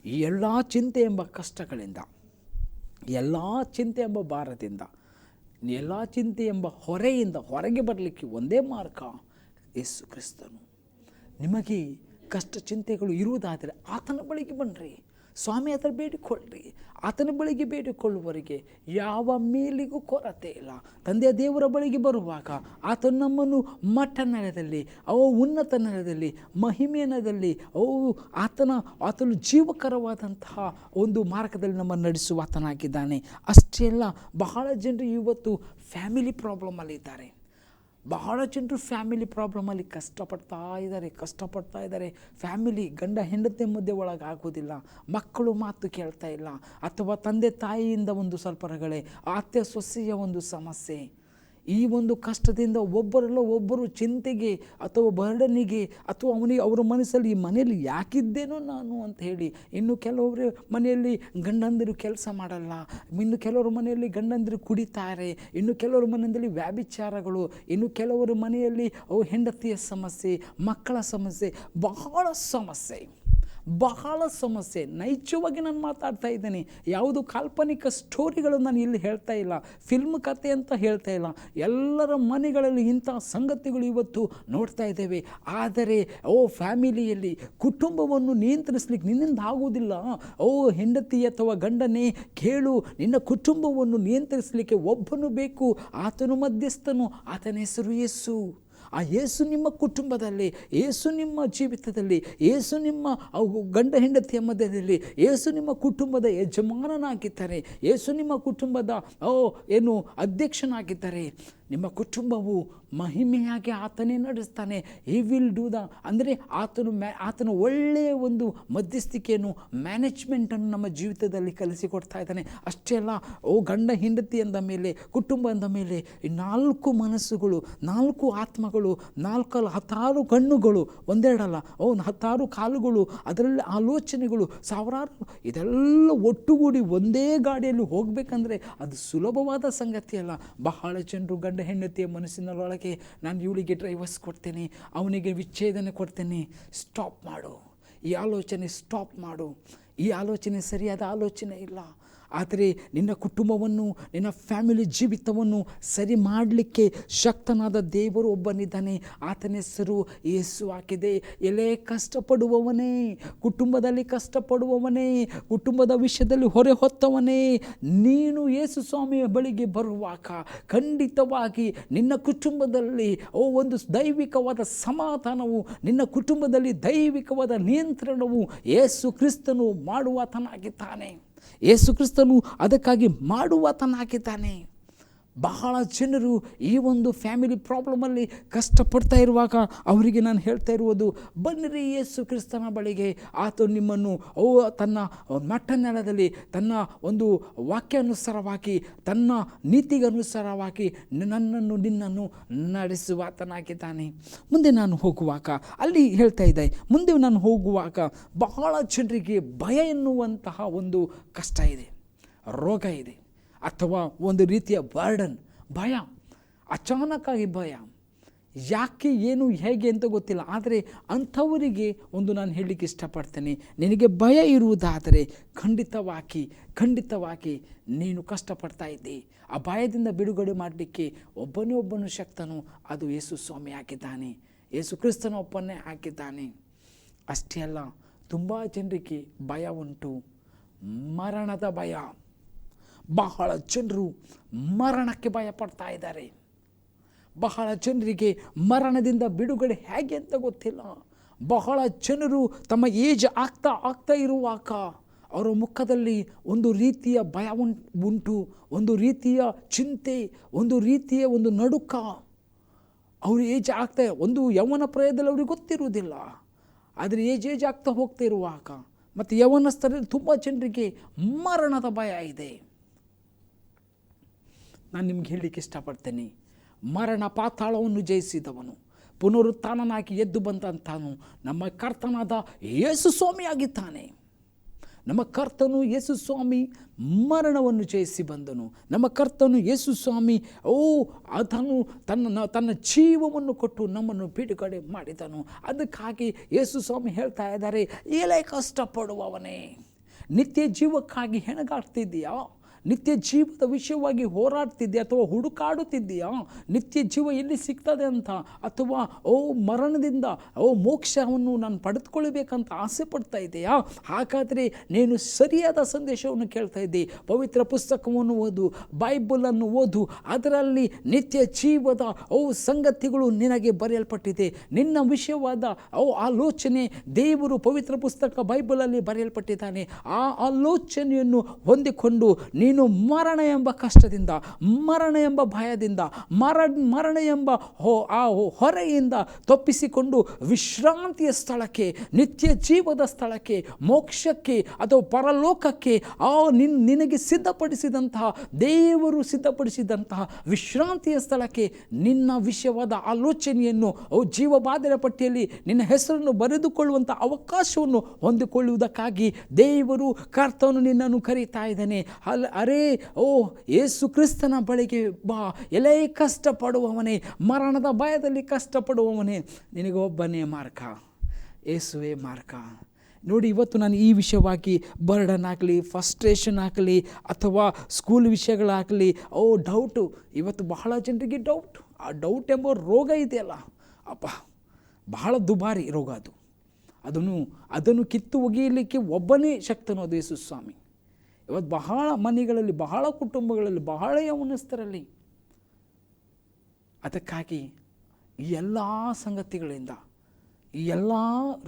ಈ ಎಲ್ಲ ಚಿಂತೆ ಎಂಬ ಕಷ್ಟಗಳಿಂದ, ಎಲ್ಲ ಚಿಂತೆ ಎಂಬ ಭಾರದಿಂದ, ಎಲ್ಲ ಚಿಂತೆ ಎಂಬ ಹೊರೆಯಿಂದ ಹೊರಗೆ ಬರಲಿಕ್ಕೆ ಒಂದೇ ಮಾರ್ಗ, ಯೇಸು ಕ್ರಿಸ್ತನು. ನಿಮಗೆ ಕಷ್ಟ ಚಿಂತೆಗಳು ಇರುವುದಾದರೆ ಆತನ ಬಳಿಗೆ ಬನ್ನಿರಿ, ಸ್ವಾಮಿ ಹತ್ರ ಬೇಡಿಕೊಳ್ಳ್ರಿ. ಆತನ ಬಳಿಗೆ ಬೇಡಿಕೊಳ್ಳುವವರಿಗೆ ಯಾವ ಮೇಲಿಗೂ ಕೊರತೆ ಇಲ್ಲ. ತಂದೆಯ ದೇವರ ಬಳಿಗೆ ಬರುವಾಗ ಆತನು ನಮ್ಮನ್ನು ಮಟ್ಟ ನೆಲದಲ್ಲಿ, ಉನ್ನತ ನೆಲದಲ್ಲಿ, ಮಹಿಮೆಯ ನೆಲದಲ್ಲಿ, ಆತನು ಜೀವಕರವಾದಂತಹ ಒಂದು ಮಾರ್ಗದಲ್ಲಿ ನಮ್ಮನ್ನು ನಡೆಸುವ ಆತನಾಗಿದ್ದಾನೆ. ಅಷ್ಟೇ ಅಲ್ಲ, ಬಹಳ ಜನರು ಇವತ್ತು ಫ್ಯಾಮಿಲಿ ಪ್ರಾಬ್ಲಮಲ್ಲಿದ್ದಾರೆ. ಬಹಳ ಜನರು ಫ್ಯಾಮಿಲಿ ಪ್ರಾಬ್ಲಮಲ್ಲಿ ಕಷ್ಟಪಡ್ತಾ ಇದ್ದಾರೆ. ಫ್ಯಾಮಿಲಿ ಗಂಡ ಹೆಂಡತಿ ಮಧ್ಯೆ ಒಳಗಾಗೋದಿಲ್ಲ, ಮಕ್ಕಳು ಮಾತು ಕೇಳ್ತಾ ಇಲ್ಲ, ಅಥವಾ ತಂದೆ ತಾಯಿಯಿಂದ ಒಂದು ಸ್ವಲ್ಪ ರಗಳೆ, ಅತ್ತೆ ಸೊಸೆಯ ಒಂದು ಸಮಸ್ಯೆ. ಈ ಒಂದು ಕಷ್ಟದಿಂದ ಒಬ್ಬರಲ್ಲ ಒಬ್ಬರು ಚಿಂತೆಗೆ ಅಥವಾ ಬರ್ಡನಿಗೆ, ಅಥವಾ ಅವರ ಮನಸ್ಸಲ್ಲಿ ಈ ಮನೆಯಲ್ಲಿ ಯಾಕಿದ್ದೇನೋ ನಾನು ಅಂತ ಹೇಳಿ. ಇನ್ನು ಕೆಲವರು ಮನೆಯಲ್ಲಿ ಗಂಡಂದಿರು ಕೆಲಸ ಮಾಡಲ್ಲ, ಇನ್ನು ಕೆಲವರು ಮನೆಯಲ್ಲಿ ಗಂಡಂದಿರು ಕುಡಿತಾರೆ, ಇನ್ನು ಕೆಲವರು ಮನೆಯಲ್ಲಿ ವ್ಯಾಭಿಚಾರಗಳು, ಇನ್ನು ಕೆಲವರು ಮನೆಯಲ್ಲಿ ಹೆಂಡತಿಯ ಸಮಸ್ಯೆ, ಮಕ್ಕಳ ಸಮಸ್ಯೆ, ಬಹಳ ಸಮಸ್ಯೆ. ಬಹಳ ಸಮಸ್ಯೆ. ನೈಜವಾಗಿ ನಾನು ಮಾತಾಡ್ತಾ ಇದ್ದೀನಿ, ಯಾವುದು ಕಾಲ್ಪನಿಕ ಸ್ಟೋರಿಗಳು ನಾನು ಇಲ್ಲಿ ಹೇಳ್ತಾ ಇಲ್ಲ, ಫಿಲ್ಮ್ ಕತೆ ಅಂತ ಹೇಳ್ತಾ ಇಲ್ಲ. ಎಲ್ಲರ ಮನೆಗಳಲ್ಲಿ ಇಂಥ ಸಂಗತಿಗಳು ಇವತ್ತು ನೋಡ್ತಾ ಇದ್ದೇವೆ. ಆದರೆ ಫ್ಯಾಮಿಲಿಯಲ್ಲಿ ಕುಟುಂಬವನ್ನು ನಿಯಂತ್ರಿಸ್ಲಿಕ್ಕೆ ನಿನ್ನಿಂದ ಆಗುವುದಿಲ್ಲ. ಹೆಂಡತಿ ಅಥವಾ ಗಂಡನೇ ಕೇಳು, ನಿನ್ನ ಕುಟುಂಬವನ್ನು ನಿಯಂತ್ರಿಸಲಿಕ್ಕೆ ಒಬ್ಬನು ಬೇಕು, ಆತನು ಮಧ್ಯಸ್ಥನು, ಆತನ ಹೆಸರು ಯೇಸು. ಆ ಯೇಸು ನಿಮ್ಮ ಕುಟುಂಬದಲ್ಲಿ, ಯೇಸು ನಿಮ್ಮ ಜೀವಿತದಲ್ಲಿ, ಯೇಸು ನಿಮ್ಮ ಗಂಡ ಹೆಂಡತಿಯ ಮಧ್ಯದಲ್ಲಿ, ಯೇಸು ನಿಮ್ಮ ಕುಟುಂಬದ ಯಜಮಾನನಾಗಿದ್ದಾರೆ, ಯೇಸು ನಿಮ್ಮ ಕುಟುಂಬದ ಅಧ್ಯಕ್ಷನಾಗಿದ್ದಾರೆ. ನಿಮ್ಮ ಕುಟುಂಬವು ಮಹಿಮೆಯಾಗಿ ಆತನೇ ನಡೆಸ್ತಾನೆ. ಹಿ ವಿಲ್ ಡೂ ಅಂದರೆ ಆತನು ಒಳ್ಳೆಯ ಒಂದು ಮಧ್ಯಸ್ಥಿಕೆಯನ್ನು, ಮ್ಯಾನೇಜ್ಮೆಂಟನ್ನು ನಮ್ಮ ಜೀವಿತದಲ್ಲಿ ಕಲಿಸಿಕೊಡ್ತಾ ಇದ್ದಾನೆ. ಅಷ್ಟೇ ಅಲ್ಲ, ಗಂಡ ಹೆಂಡತಿ ಅಂದ ಮೇಲೆ, ಕುಟುಂಬ ಅಂದ ಮೇಲೆ, 4 ಮನಸ್ಸುಗಳು, 4 ಆತ್ಮಗಳು, 10 ಕಣ್ಣುಗಳು, ಒಂದೆರಡಲ್ಲ, 10 ಕಾಲುಗಳು, ಅದರಲ್ಲಿ ಆಲೋಚನೆಗಳು, ಸಾವಿರಾರು, ಇದೆಲ್ಲ ಒಟ್ಟುಗೂಡಿ ಒಂದೇ ಗಾಡಿಯಲ್ಲಿ ಹೋಗಬೇಕಂದ್ರೆ ಅದು ಸುಲಭವಾದ ಸಂಗತಿ ಅಲ್ಲ. ಬಹಳ ಜನರು ಗಂಡ ಹೆಂಡತಿಯ ಮನಸ್ಸಿನೊಳಗೆ, ನಾನು ಇವಳಿಗೆ ಡ್ರೈವರ್ಸ್ ಕೊಡ್ತೇನೆ, ಅವನಿಗೆ ವಿಚ್ಛೇದನೆ ಕೊಡ್ತೇನೆ. ಸ್ಟಾಪ್ ಮಾಡು, ಈ ಆಲೋಚನೆ ಸ್ಟಾಪ್ ಮಾಡು. ಈ ಆಲೋಚನೆ ಸರಿಯಾದ ಆಲೋಚನೆ ಇಲ್ಲ. ಆದರೆ ನಿನ್ನ ಕುಟುಂಬವನ್ನು, ನಿನ್ನ ಫ್ಯಾಮಿಲಿ ಜೀವಿತವನ್ನು ಸರಿ ಮಾಡಲಿಕ್ಕೆ ಶಕ್ತನಾದ ದೇವರು ಒಬ್ಬನಿದ್ದಾನೆ. ಆತನ ಹೆಸರು ಯೇಸು ಆಗಿದೆ. ಎಲೆ ಕಷ್ಟಪಡುವವನೇ, ಕುಟುಂಬದಲ್ಲಿ ಕಷ್ಟಪಡುವವನೇ, ಕುಟುಂಬದ ವಿಷಯದಲ್ಲಿ ಹೊರೆ ಹೊತ್ತವನೇ, ನೀನು ಯೇಸು ಸ್ವಾಮಿಯ ಬಳಿಗೆ ಬರುವಾಗ ಖಂಡಿತವಾಗಿ ನಿನ್ನ ಕುಟುಂಬದಲ್ಲಿ ಒಂದು ದೈವಿಕವಾದ ಸಮಾಧಾನವು, ನಿನ್ನ ಕುಟುಂಬದಲ್ಲಿ ದೈವಿಕವಾದ ನಿಯಂತ್ರಣವು ಯೇಸು ಕ್ರಿಸ್ತನು ಮಾಡುವಾತನಾಗಿದ್ದಾನೆ. ಯೇಸು ಕ್ರಿಸ್ತನು ಅದಕ್ಕಾಗಿ ಮಾಡುವಾತನಾಗಿದ್ದಾನೆ. ಬಹಳ ಜನರು ಈ ಒಂದು ಫ್ಯಾಮಿಲಿ ಪ್ರಾಬ್ಲಮಲ್ಲಿ ಕಷ್ಟಪಡ್ತಾ ಇರುವಾಗ ಅವರಿಗೆ ನಾನು ಹೇಳ್ತಾ ಇರುವುದು, ಬನ್ನಿರಿ ಯೇಸು ಕ್ರಿಸ್ತನ ಬಳಿಗೆ. ಆತ ನಿಮ್ಮನ್ನು ತನ್ನ ಮಟ್ಟನೆಲದಲ್ಲಿ ತನ್ನ ಒಂದು ವಾಕ್ಯಾನುಸಾರವಾಗಿ, ತನ್ನ ನೀತಿಗನುಸಾರವಾಗಿ ನನ್ನನ್ನು ನಿನ್ನನ್ನು ನಡೆಸುವಾತನಾಗಿದ್ದಾನೆ. ಮುಂದೆ ನಾನು ಹೋಗುವಾಗ ಅಲ್ಲಿ ಹೇಳ್ತಾ ಇದ್ದೆ, ಮುಂದೆ ನಾನು ಹೋಗುವಾಗ ಬಹಳ ಜನರಿಗೆ ಭಯ ಎನ್ನುವಂತಹ ಒಂದು ಕಷ್ಟ ಇದೆ, ರೋಗ ಇದೆ, ಅಥವಾ ಒಂದು ರೀತಿಯ ಬರ್ಡನ್, ಭಯ, ಅಚಾನಕ್ಕಾಗಿ ಭಯ. ಯಾಕೆ, ಏನು, ಹೇಗೆ ಅಂತ ಗೊತ್ತಿಲ್ಲ. ಆದರೆ ಅಂಥವರಿಗೆ ಒಂದು ನಾನು ಹೇಳಲಿಕ್ಕೆ ಇಷ್ಟಪಡ್ತೇನೆ, ನಿನಗೆ ಭಯ ಇರುವುದಾದರೆ ಖಂಡಿತವಾಗಿ ನೀನು ಕಷ್ಟಪಡ್ತಾ ಇದ್ದಿ. ಆ ಭಯದಿಂದ ಬಿಡುಗಡೆ ಮಾಡಲಿಕ್ಕೆ ಒಬ್ಬನು ಶಕ್ತನು, ಅದು ಯೇಸು ಸ್ವಾಮಿ ಆಗಿದ್ದಾನೆ, ಯೇಸು ಕ್ರಿಸ್ತನ ಒಬ್ಬನೇ ಆಗಿದ್ದಾನೆ. ಅಷ್ಟೇ ಅಲ್ಲ, ತುಂಬ ಜನರಿಗೆ ಭಯ ಉಂಟು, ಮರಣದ ಭಯ. ಬಹಳ ಜನರು ಮರಣಕ್ಕೆ ಭಯಪಡ್ತಾ ಇದ್ದಾರೆ. ಬಹಳ ಜನರಿಗೆ ಮರಣದಿಂದ ಬಿಡುಗಡೆ ಹೇಗೆ ಅಂತ ಗೊತ್ತಿಲ್ಲ. ಬಹಳ ಜನರು ತಮ್ಮ ಏಜ್ ಆಗ್ತಾ ಇರುವಾಗ ಅವರ ಮುಖದಲ್ಲಿ ಒಂದು ರೀತಿಯ ಭಯ ಉಂಟು, ಒಂದು ರೀತಿಯ ಚಿಂತೆ, ಒಂದು ರೀತಿಯ ಒಂದು ನಡುಕ. ಅವರು ಏಜ್ ಆಗ್ತಾ, ಒಂದು ಯೌವನ ಪ್ರಾಯದಲ್ಲಿ ಅವ್ರಿಗೆ ಗೊತ್ತಿರುವುದಿಲ್ಲ. ಆದರೆ ಏಜ್ ಆಗ್ತಾ ಹೋಗ್ತಾ ಇರುವಾಗ ಮತ್ತು ಯೌವನಸ್ಥರಲ್ಲಿ ತುಂಬ ಜನರಿಗೆ ಮರಣದ ಭಯ ಇದೆ. ನಾನು ನಿಮ್ಗೆ ಹೇಳಲಿಕ್ಕೆ ಇಷ್ಟಪಡ್ತೇನೆ, ಮರಣ ಪಾತಾಳವನ್ನು ಜಯಿಸಿದವನು, ಪುನರುತ್ಥಾನನಾಗಿ ಎದ್ದು ಬಂದಂತಾನು ನಮ್ಮ ಕರ್ತನಾದ ಯೇಸು ಸ್ವಾಮಿ ಆಗಿದ್ದಾನೆ. ನಮ್ಮ ಕರ್ತನು ಯೇಸು ಸ್ವಾಮಿ ಮರಣವನ್ನು ಜಯಿಸಿ ಬಂದನು. ನಮ್ಮ ಕರ್ತನು ಯೇಸು ಸ್ವಾಮಿ ಆತನು ತನ್ನ ಜೀವವನ್ನು ಕೊಟ್ಟು ನಮ್ಮನ್ನು ಬಿಡುಗಡೆ ಮಾಡಿದನು. ಅದಕ್ಕಾಗಿ ಯೇಸು ಸ್ವಾಮಿ ಹೇಳ್ತಾ ಇದ್ದಾರೆ, ಎಲೆ ಕಷ್ಟಪಡುವವನೇ, ನಿತ್ಯ ಜೀವಕ್ಕಾಗಿ ಹೆಣಗಾಡ್ತಿದ್ದೀಯಾ? ನಿತ್ಯ ಜೀವದ ವಿಷಯವಾಗಿ ಹೋರಾಡ್ತಿದ್ಯಾ ಅಥವಾ ಹುಡುಕಾಡುತ್ತಿದ್ದೀಯಾ? ನಿತ್ಯ ಜೀವ ಎಲ್ಲಿ ಸಿಗ್ತದೆ ಅಂತ, ಅಥವಾ ಮರಣದಿಂದ ಮೋಕ್ಷವನ್ನು ನಾನು ಪಡೆದುಕೊಳ್ಳಬೇಕಂತ ಆಸೆ ಪಡ್ತಾ ಇದೆಯಾ? ಹಾಗಾದರೆ ನೀನು ಸರಿಯಾದ ಸಂದೇಶವನ್ನು ಕೇಳ್ತಾ ಇದ್ದಿ. ಪವಿತ್ರ ಪುಸ್ತಕವನ್ನು ಓದು, ಬೈಬಲನ್ನು ಓದು. ಅದರಲ್ಲಿ ನಿತ್ಯ ಜೀವದ ಸಂಗತಿಗಳು ನಿನಗೆ ಬರೆಯಲ್ಪಟ್ಟಿದೆ. ನಿನ್ನ ವಿಷಯವಾದ ಆಲೋಚನೆ ದೇವರು ಪವಿತ್ರ ಪುಸ್ತಕ ಬೈಬಲಲ್ಲಿ ಬರೆಯಲ್ಪಟ್ಟಿದ್ದಾನೆ. ಆ ಆಲೋಚನೆಯನ್ನು ಹೊಂದಿಕೊಂಡು ನೀನು ಮರಣ ಎಂಬ ಕಷ್ಟದಿಂದ, ಮರಣ ಎಂಬ ಭಯದಿಂದ, ಮರಣ ಎಂಬ ಹೊರೆಯಿಂದ ತಪ್ಪಿಸಿಕೊಂಡು ವಿಶ್ರಾಂತಿಯ ಸ್ಥಳಕ್ಕೆ, ನಿತ್ಯ ಜೀವದ ಸ್ಥಳಕ್ಕೆ, ಮೋಕ್ಷಕ್ಕೆ ಅಥವಾ ಪರಲೋಕಕ್ಕೆ ನಿನಗೆ ಸಿದ್ಧಪಡಿಸಿದಂತಹ, ದೇವರು ಸಿದ್ಧಪಡಿಸಿದಂತಹ ವಿಶ್ರಾಂತಿಯ ಸ್ಥಳಕ್ಕೆ ನಿನ್ನ ವಿಷಯವಾದ ಆಲೋಚನೆಯನ್ನು ಜೀವಬಾಧೆಯ ಪಟ್ಟಿಯಲ್ಲಿ ನಿನ್ನ ಹೆಸರನ್ನು ಬರೆದುಕೊಳ್ಳುವಂಥ ಅವಕಾಶವನ್ನು ಹೊಂದಿಕೊಳ್ಳುವುದಕ್ಕಾಗಿ ದೇವರು ಕರ್ತನು ನಿನ್ನನ್ನು ಕರೀತಾ ಇದ್ದಾನೆ. ಅರೇ ಯೇಸು ಕ್ರಿಸ್ತನ ಬಳಿಗೆ ಬಾ, ಎಲೆ ಕಷ್ಟಪಡುವವನೇ, ಮರಣದ ಭಯದಲ್ಲಿ ಕಷ್ಟಪಡುವವನೇ, ನಿನಗೊಬ್ಬನೇ ಮಾರ್ಗ, ಯೇಸುವೇ ಮಾರ್ಗ. ನೋಡಿ, ಇವತ್ತು ನಾನು ಈ ವಿಷಯವಾಗಿ ಬರ್ಡನ್ ಆಗಲಿ, ಫಸ್ಟ್ರೇಷನ್ ಆಗಲಿ, ಅಥವಾ ಸ್ಕೂಲ್ ವಿಷಯಗಳಾಗಲಿ, ಡೌಟು, ಇವತ್ತು ಬಹಳ ಜನರಿಗೆ ಡೌಟ್. ಆ ಡೌಟ್ ಎಂಬ ರೋಗ ಇದೆಯಲ್ಲ, ಅಪ್ಪ, ಬಹಳ ದುಬಾರಿ ರೋಗ ಅದು. ಅದನ್ನು ಕಿತ್ತು ಒಗೆಯಲಿಕ್ಕೆ ಒಬ್ಬನೇ ಶಕ್ತನು, ಅದು ಯೇಸು ಸ್ವಾಮಿ. ಇವತ್ತು ಬಹಳ ಮನೆಗಳಲ್ಲಿ, ಬಹಳ ಕುಟುಂಬಗಳಲ್ಲಿ, ಬಹಳ ಯೌವನಸ್ಥರಲ್ಲಿ ಅದಕ್ಕಾಗಿ ಈ ಎಲ್ಲ ಸಂಗತಿಗಳಿಂದ, ಈ ಎಲ್ಲ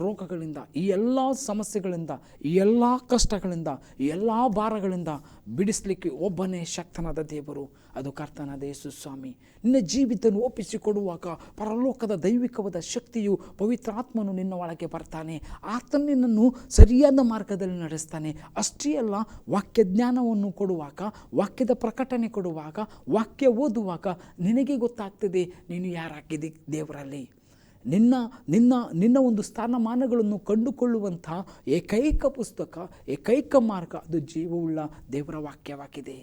ರೋಗಗಳಿಂದ, ಈ ಎಲ್ಲ ಸಮಸ್ಯೆಗಳಿಂದ, ಈ ಎಲ್ಲ ಕಷ್ಟಗಳಿಂದ, ಈ ಎಲ್ಲ ಭಾರಗಳಿಂದ ಬಿಡಿಸಲಿಕ್ಕೆ ಒಬ್ಬನೇ ಶಕ್ತನಾದ ದೇವರು, ಅದು ಕರ್ತನಾದ ಯೇಸು ಸ್ವಾಮಿ. ನಿನ್ನ ಜೀವಿತವನ್ನು ಒಪ್ಪಿಸಿಕೊಡುವಾಗ ಪರಲೋಕದ ದೈವಿಕವಾದ ಶಕ್ತಿಯು, ಪವಿತ್ರಾತ್ಮನು ನಿನ್ನ ಒಳಗೆ ಬರ್ತಾನೆ. ಆತನು ನಿನ್ನನ್ನು ಸರಿಯಾದ ಮಾರ್ಗದಲ್ಲಿ ನಡೆಸ್ತಾನೆ. ಅಷ್ಟೇ ಅಲ್ಲ, ವಾಕ್ಯ ಜ್ಞಾನವನ್ನು ಕೊಡುವಾಗ, ವಾಕ್ಯದ ಪ್ರಕಟಣೆ ಕೊಡುವಾಗ, ವಾಕ್ಯ ಓದುವಾಗ ನಿನಗೆ ಗೊತ್ತಾಗ್ತದೆ ನೀನು ಯಾರಾಗಿದ್ದಿ ದೇವರಲ್ಲಿ. ನಿನ್ನ ಒಂದು ಸ್ಥಾನಮಾನಗಳನ್ನು ಕಂಡುಕೊಳ್ಳುವಂಥ ಏಕೈಕ ಪುಸ್ತಕ, ಏಕೈಕ ಮಾರ್ಗ ಅದು ಜೀವವುಳ್ಳ ದೇವರ ವಾಕ್ಯವಾಗಿದೆ.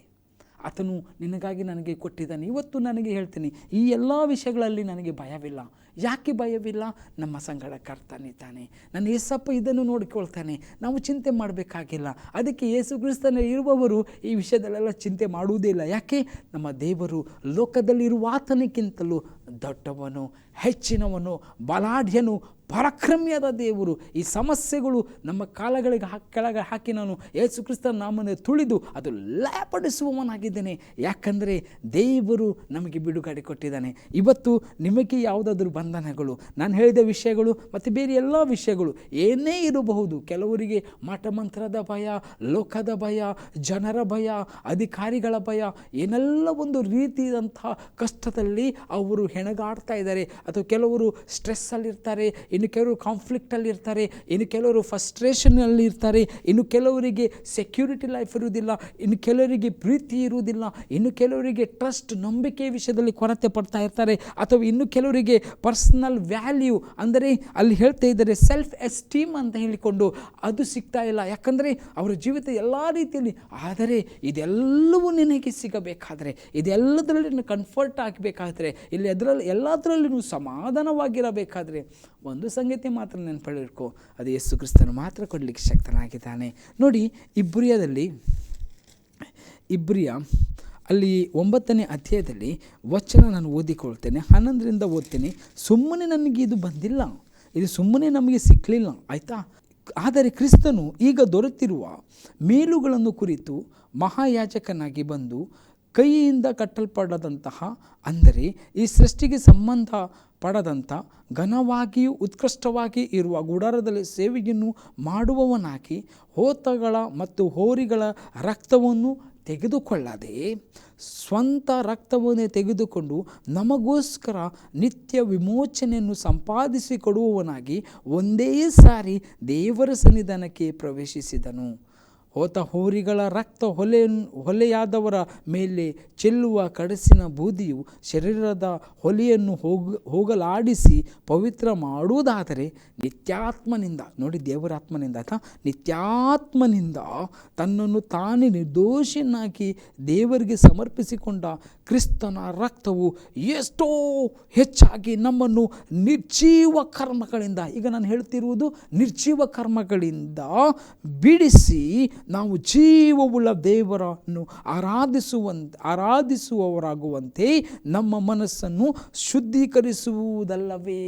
ಆತನು ನಿನಗಾಗಿ ನನಗೆ ಕೊಟ್ಟಿದ್ದಾನೆ. ಇವತ್ತು ನನಗೆ ಹೇಳ್ತೀನಿ, ಈ ಎಲ್ಲ ವಿಷಯಗಳಲ್ಲಿ ನನಗೆ ಭಯವಿಲ್ಲ. ಯಾಕೆ ಭಯವಿಲ್ಲ? ನಮ್ಮ ಸಂಗಡ ಕರ್ತನಿದ್ದಾನೆ. ನನ್ನ ಯೇಸಪ್ಪ ಇದನ್ನು ನೋಡಿಕೊಳ್ತಾನೆ. ನಾವು ಚಿಂತೆ ಮಾಡಬೇಕಾಗಿಲ್ಲ. ಅದಕ್ಕೆ ಯೇಸು ಕ್ರಿಸ್ತನಲ್ಲಿ ಇರುವವರು ಈ ವಿಷಯದಲ್ಲೆಲ್ಲ ಚಿಂತೆ ಮಾಡುವುದೇ ಇಲ್ಲ. ಯಾಕೆ? ನಮ್ಮ ದೇವರು ಲೋಕದಲ್ಲಿರುವ ಆತನಿಗಿಂತಲೂ ದೊಡ್ಡವನು, ಹೆಚ್ಚಿನವನು, ಬಲಾಢ್ಯನು, ಪರಾಕ್ರಮಿಯಾದ ದೇವರು. ಈ ಸಮಸ್ಯೆಗಳು ನಮ್ಮ ಕಾಲಗಳಿಗೆ ಕೆಳಗೆ ಹಾಕಿ ನಾನು ಯೇಸು ಕ್ರಿಸ್ತನ ನಾಮವನ್ನು ತುಳಿದು ಅದು ಲಯಪಡಿಸುವವನಾಗಿದ್ದೇನೆ. ಯಾಕಂದರೆ ದೇವರು ನಮಗೆ ಬಿಡುಗಡೆ ಕೊಟ್ಟಿದ್ದಾನೆ. ಇವತ್ತು ನಿಮಗೆ ಯಾವುದಾದ್ರೂ ಬಂಧನಗಳು, ನಾನು ಹೇಳಿದ ವಿಷಯಗಳು ಮತ್ತು ಬೇರೆ ಎಲ್ಲ ವಿಷಯಗಳು ಏನೇ ಇರಬಹುದು, ಕೆಲವರಿಗೆ ಮಠಮಂತ್ರದ ಭಯ, ಲೋಕದ ಭಯ, ಜನರ ಭಯ, ಅಧಿಕಾರಿಗಳ ಭಯ, ಏನೆಲ್ಲ ಒಂದು ರೀತಿಯಾದಂಥ ಕಷ್ಟದಲ್ಲಿ ಅವರು ಹೆಣಗಾಡ್ತಾ ಇದ್ದಾರೆ. ಅಥವಾ ಕೆಲವರು ಸ್ಟ್ರೆಸ್ಸಲ್ಲಿರ್ತಾರೆ, ಇನ್ನು ಕೆಲವರು ಕಾನ್ಫ್ಲಿಕ್ಟಲ್ಲಿರ್ತಾರೆ, ಇನ್ನು ಕೆಲವರು ಫಸ್ಟ್ರೇಷನಲ್ಲಿ ಇರ್ತಾರೆ, ಇನ್ನು ಕೆಲವರಿಗೆ ಸೆಕ್ಯೂರಿಟಿ ಲೈಫ್ ಇರುವುದಿಲ್ಲ, ಇನ್ನು ಕೆಲವರಿಗೆ ಪ್ರೀತಿ ಇರುವುದಿಲ್ಲ, ಇನ್ನು ಕೆಲವರಿಗೆ ಟ್ರಸ್ಟ್, ನಂಬಿಕೆ ವಿಷಯದಲ್ಲಿ ಕೊರತೆ ಪಡ್ತಾ ಇರ್ತಾರೆ, ಅಥವಾ ಇನ್ನು ಕೆಲವರಿಗೆ ಪರ್ಸನಲ್ ವ್ಯಾಲ್ಯೂ ಅಂದರೆ ಅಲ್ಲಿ ಹೇಳ್ತಾ ಇದ್ದಾರೆ ಸೆಲ್ಫ್ ಎಸ್ಟೀಮ್ ಅಂತ ಹೇಳಿಕೊಂಡು ಅದು ಸಿಗ್ತಾ ಇಲ್ಲ. ಯಾಕಂದರೆ ಅವರ ಜೀವಿತ ಎಲ್ಲ ರೀತಿಯಲ್ಲಿ. ಆದರೆ ಇದೆಲ್ಲವೂ ನಿನಗೆ ಸಿಗಬೇಕಾದರೆ, ಇದೆಲ್ಲದರಲ್ಲಿ ಕಂಫರ್ಟ್ ಆಗಬೇಕಾದ್ರೆ, ಇಲ್ಲಿ ಎಲ್ಲದರಲ್ಲೂ ಸಮಾಧಾನವಾಗಿರಬೇಕಾದ್ರೆ ಒಂದು ಸಂಗತಿ ಮಾತ್ರ ನೆನಪಿಟ್ಕೋ, ಅದು ಯೇಸು ಕ್ರಿಸ್ತನು ಮಾತ್ರ ಕೊಡಲಿಕ್ಕೆ ಶಕ್ತನಾಗಿದ್ದಾನೆ. ನೋಡಿ, ಇಬ್ರಿಯ ಅಲ್ಲಿ 9ನೇ ಅಧ್ಯಾಯದಲ್ಲಿ ವಚನ ನಾನು ಓದಿಕೊಳ್ತೇನೆ, 11ರಿಂದ ಓದ್ತೇನೆ. ಸುಮ್ಮನೆ ನನಗೆ ಇದು ಬಂದಿಲ್ಲ, ಇದು ಸುಮ್ಮನೆ ನಮಗೆ ಸಿಕ್ಕಲಿಲ್ಲ, ಆಯಿತಾ? ಆದರೆ ಕ್ರಿಸ್ತನು ಈಗ ದೊರೆತಿರುವ ಮೇಲುಗಳನ್ನು ಕುರಿತು ಮಹಾಯಾಜಕನಾಗಿ ಬಂದು ಕೈಯಿಂದ ಕಟ್ಟಲ್ಪಡದಂತಹ, ಅಂದರೆ ಈ ಸೃಷ್ಟಿಗೆ ಸಂಬಂಧ ಪಡದಂಥ ಘನವಾಗಿಯೂ ಉತ್ಕೃಷ್ಟವಾಗಿ ಇರುವ ಗುಡಾರದಲ್ಲಿ ಸೇವೆಯನ್ನು ಮಾಡುವವನಾಗಿ ಹೋತಗಳ ಮತ್ತು ಹೋರಿಗಳ ರಕ್ತವನ್ನು ತೆಗೆದುಕೊಳ್ಳದೆ ಸ್ವಂತ ರಕ್ತವನ್ನೇ ತೆಗೆದುಕೊಂಡು ನಮಗೋಸ್ಕರ ನಿತ್ಯ ವಿಮೋಚನೆಯನ್ನು ಸಂಪಾದಿಸಿಕೊಡುವವನಾಗಿ ಒಂದೇ ಸಾರಿ ದೇವರ ಸನ್ನಿಧಾನಕ್ಕೆ ಪ್ರವೇಶಿಸಿದನು. ಹೋತ ಹೋರಿಗಳ ರಕ್ತ ಹೊಲೆಯಾದವರ ಮೇಲೆ ಚೆಲ್ಲುವ ಕಡಸಿನ ಬೂದಿಯು ಶರೀರದ ಹೊಲೆಯನ್ನು ಹೋಗಲಾಡಿಸಿ ಪವಿತ್ರ ಮಾಡುವುದಾದರೆ ನಿತ್ಯಾತ್ಮನಿಂದ, ನೋಡಿ ದೇವರ ಆತ್ಮನಿಂದ ಅಥವಾ ನಿತ್ಯಾತ್ಮನಿಂದ ತನ್ನನ್ನು ತಾನೇ ನಿರ್ದೋಷಿಯನ್ನಾಗಿ ದೇವರಿಗೆ ಸಮರ್ಪಿಸಿಕೊಂಡ ಕ್ರಿಸ್ತನ ರಕ್ತವು ಎಷ್ಟೋ ಹೆಚ್ಚಾಗಿ ನಮ್ಮನ್ನು ನಿರ್ಜೀವ ಕರ್ಮಗಳಿಂದ, ಈಗ ನಾನು ಹೇಳ್ತಿರುವುದು ನಿರ್ಜೀವ ಕರ್ಮಗಳಿಂದ ಬಿಡಿಸಿ ನಾವು ಜೀವವುಳ್ಳ ದೇವರನ್ನು ಆರಾಧಿಸುವವರಾಗುವಂತೆ ನಮ್ಮ ಮನಸ್ಸನ್ನು ಶುದ್ಧೀಕರಿಸುವುದಲ್ಲವೇ?